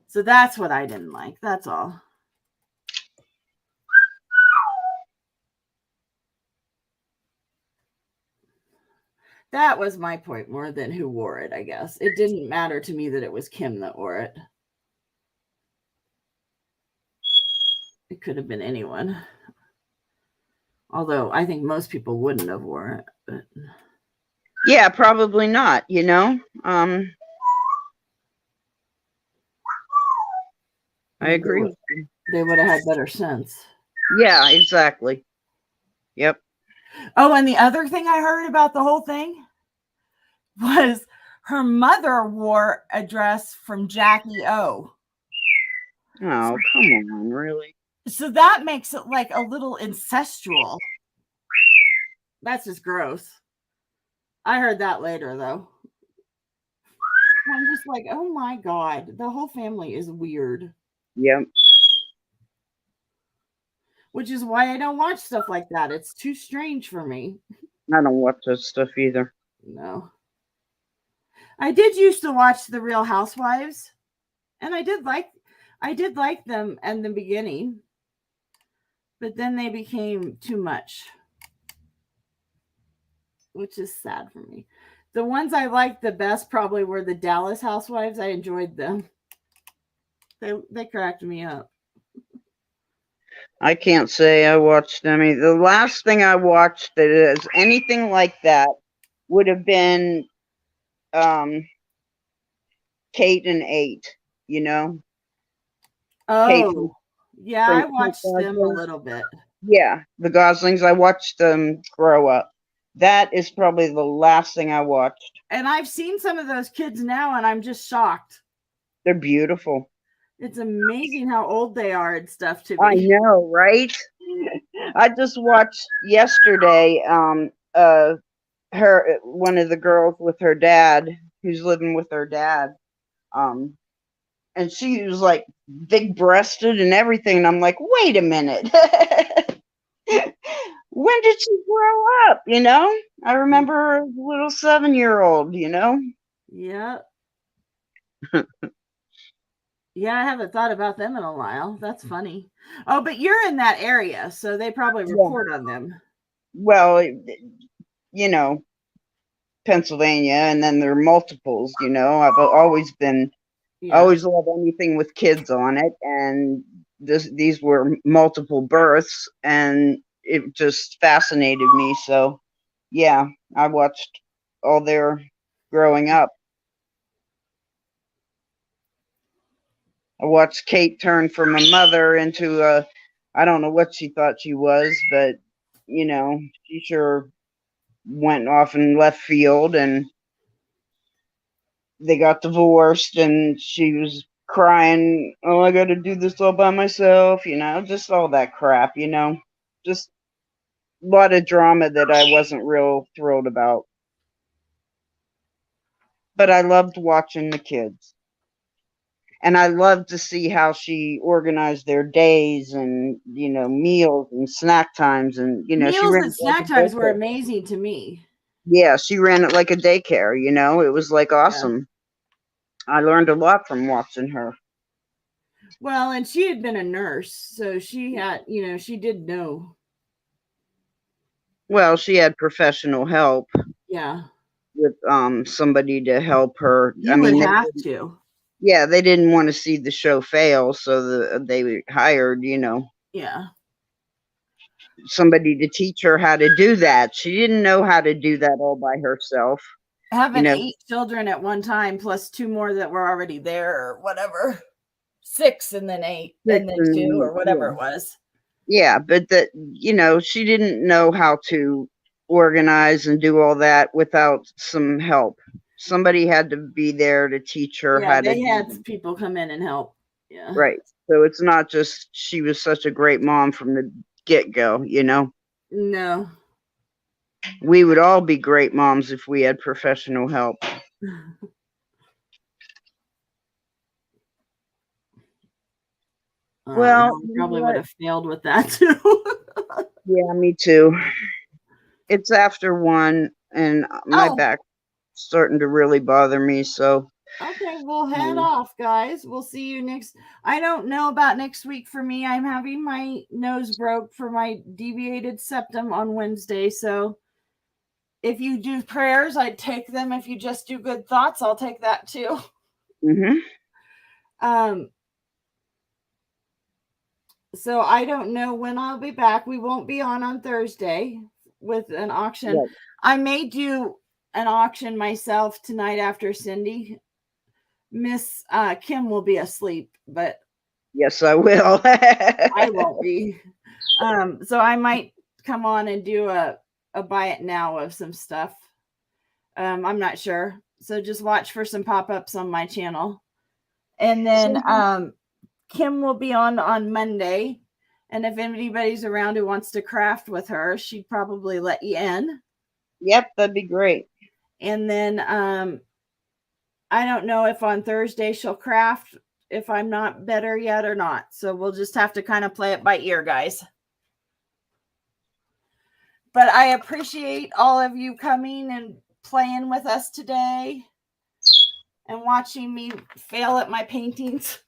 So that's what I didn't like. That's all. That was my point more than who wore it, I guess. It didn't matter to me that it was Kim that wore it. It could have been anyone. Although I think most people wouldn't have wore it. But Yeah, probably not, you know. I agree with you. They would have had better sense. Yeah, exactly. Yep. Oh, and the other thing I heard about the whole thing was her mother wore a dress from Jackie O. Oh, come on, really? So that makes it like a little incestual. That's just gross. I heard that later, though. I'm just like, oh my God, the whole family is weird. Yep. Which is why I don't watch stuff like that. It's too strange for me. I don't watch that stuff either. No. I did used to watch The Real Housewives, and I did like them in the beginning, but then they became too much, which is sad for me. The ones I liked the best probably were the Dallas Housewives. I enjoyed them. They cracked me up. I can't say I watched any. The last thing I watched that is anything like that would have been Kate and 8, you know? Kate Oh, yeah, from I watched them a little bit. Yeah, the Goslings. I watched them grow up. That is probably the last thing I watched. And I've seen some of those kids now, and I'm just shocked. They're beautiful. It's amazing how old they are and stuff to me. I know, right? I just watched yesterday her one of the girls with her dad, who's living with her dad. And she was like big breasted and everything. And I'm like, wait a minute. When did she grow up? You know? I remember her as a little 7-year-old, you know? Yeah. Yeah, I haven't thought about them in a while. That's funny. Oh, but you're in that area, so they probably report on them. Well, you know, Pennsylvania, and then there are multiples, you know. I've always been, I always love anything with kids on it, and these were multiple births, and it just fascinated me. So, yeah, I watched all their growing up. I watched Kate turn from a mother into a, I don't know what she thought she was, but, you know, she sure went off in left field, and they got divorced, and she was crying, oh, I got to do this all by myself, you know, just all that crap, you know, just a lot of drama that I wasn't real thrilled about. But I loved watching the kids. And I loved to see how she organized their days and, you know, meals and snack times. And, you know, meals she ran and snack times were amazing to me. Yeah, she ran it like a daycare, you know, it was like awesome. Yeah. I learned a lot from watching her. Well, and she had been a nurse, so she had, you know, she did know. Well, she had professional help. Yeah. With somebody to help her. You would have to. Yeah, they didn't want to see the show fail, so they hired, you know. Yeah. Somebody to teach her how to do that. She didn't know how to do that all by herself. Having 8 children at one time, plus 2 more that were already there, or whatever. 6 and then 8 and then 2 or whatever it was. Yeah, but that, you know, she didn't know how to organize and do all that without some help. Somebody had to be there to teach her how to. They had people come in and help. Yeah. Right. So it's not just she was such a great mom from the get-go, you know. No. We would all be great moms if we had professional help. Well, I you know probably would what? have failed with that too. Yeah, me too. It's after 1 and my Oh, back starting to really bother me, so okay. We'll head um, off, guys. We'll see you next. I don't know about next week for me. I'm having my nose broke for my deviated septum on Wednesday. So if you do prayers, I'd take them. If you just do good thoughts, I'll take that too. mhm. Um, so I don't know when I'll be back. We won't be on Thursday with an auction. Right. I may do an auction myself tonight after Cindy. Miss Kim will be asleep, but Yes, I will. I won't be. So I might come on and do a buy it now of some stuff. I'm not sure. So just watch for some pop-ups on my channel. And then Kim will be on Monday. And if anybody's around who wants to craft with her, she'd probably let you in. Yep, that'd be great. And then I don't know if on Thursday she'll craft if I'm not better yet or not. So we'll just have to kind of play it by ear, guys. But I appreciate all of you coming and playing with us today and watching me fail at my paintings.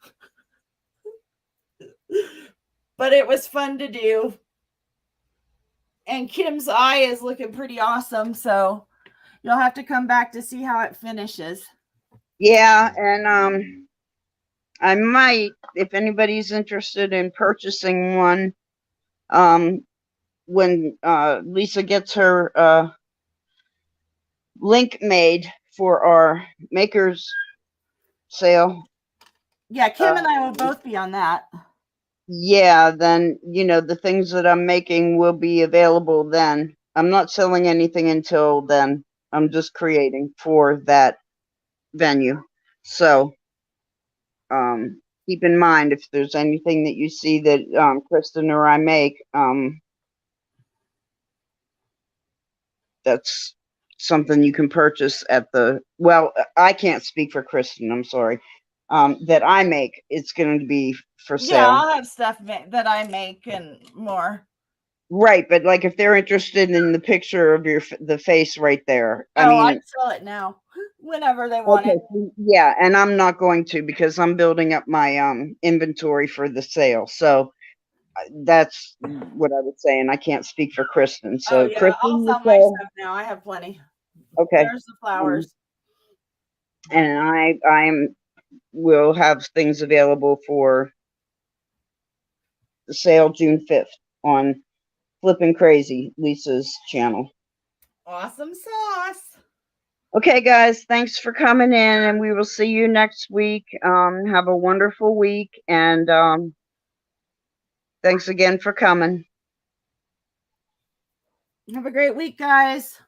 But it was fun to do. And Kim's eye is looking pretty awesome. So you'll have to come back to see how it finishes. Yeah, and I might, if anybody's interested in purchasing one, when Lisa gets her link made for our makers sale. Yeah, Kim and I will both be on that. Yeah, then the things that I'm making will be available then. I'm not selling anything until then. I'm just creating for that venue. So keep in mind if there's anything that you see that Kristin or I make, that's something you can purchase at the, well, I can't speak for Kristin, I'm sorry, that I make. It's going to be for Yeah, sale. I'll have stuff that I make and more. Right, but like if they're interested in the picture of the face right there, I mean, I'd sell it now whenever they want okay, it. yeah, and I'm not going to because I'm building up my inventory for the sale. So that's what I was saying. I can't speak for Kristin. Oh So yeah, I'll Kristin, you sell my say, stuff now. I have plenty. okay, There's the flowers. and I will have things available for the sale June 5th on Flippin' Crazy, Lisa's channel. Awesome sauce. Okay, guys, thanks for coming in, and we will see you next week. Have a wonderful week, and thanks again for coming. Have a great week, guys.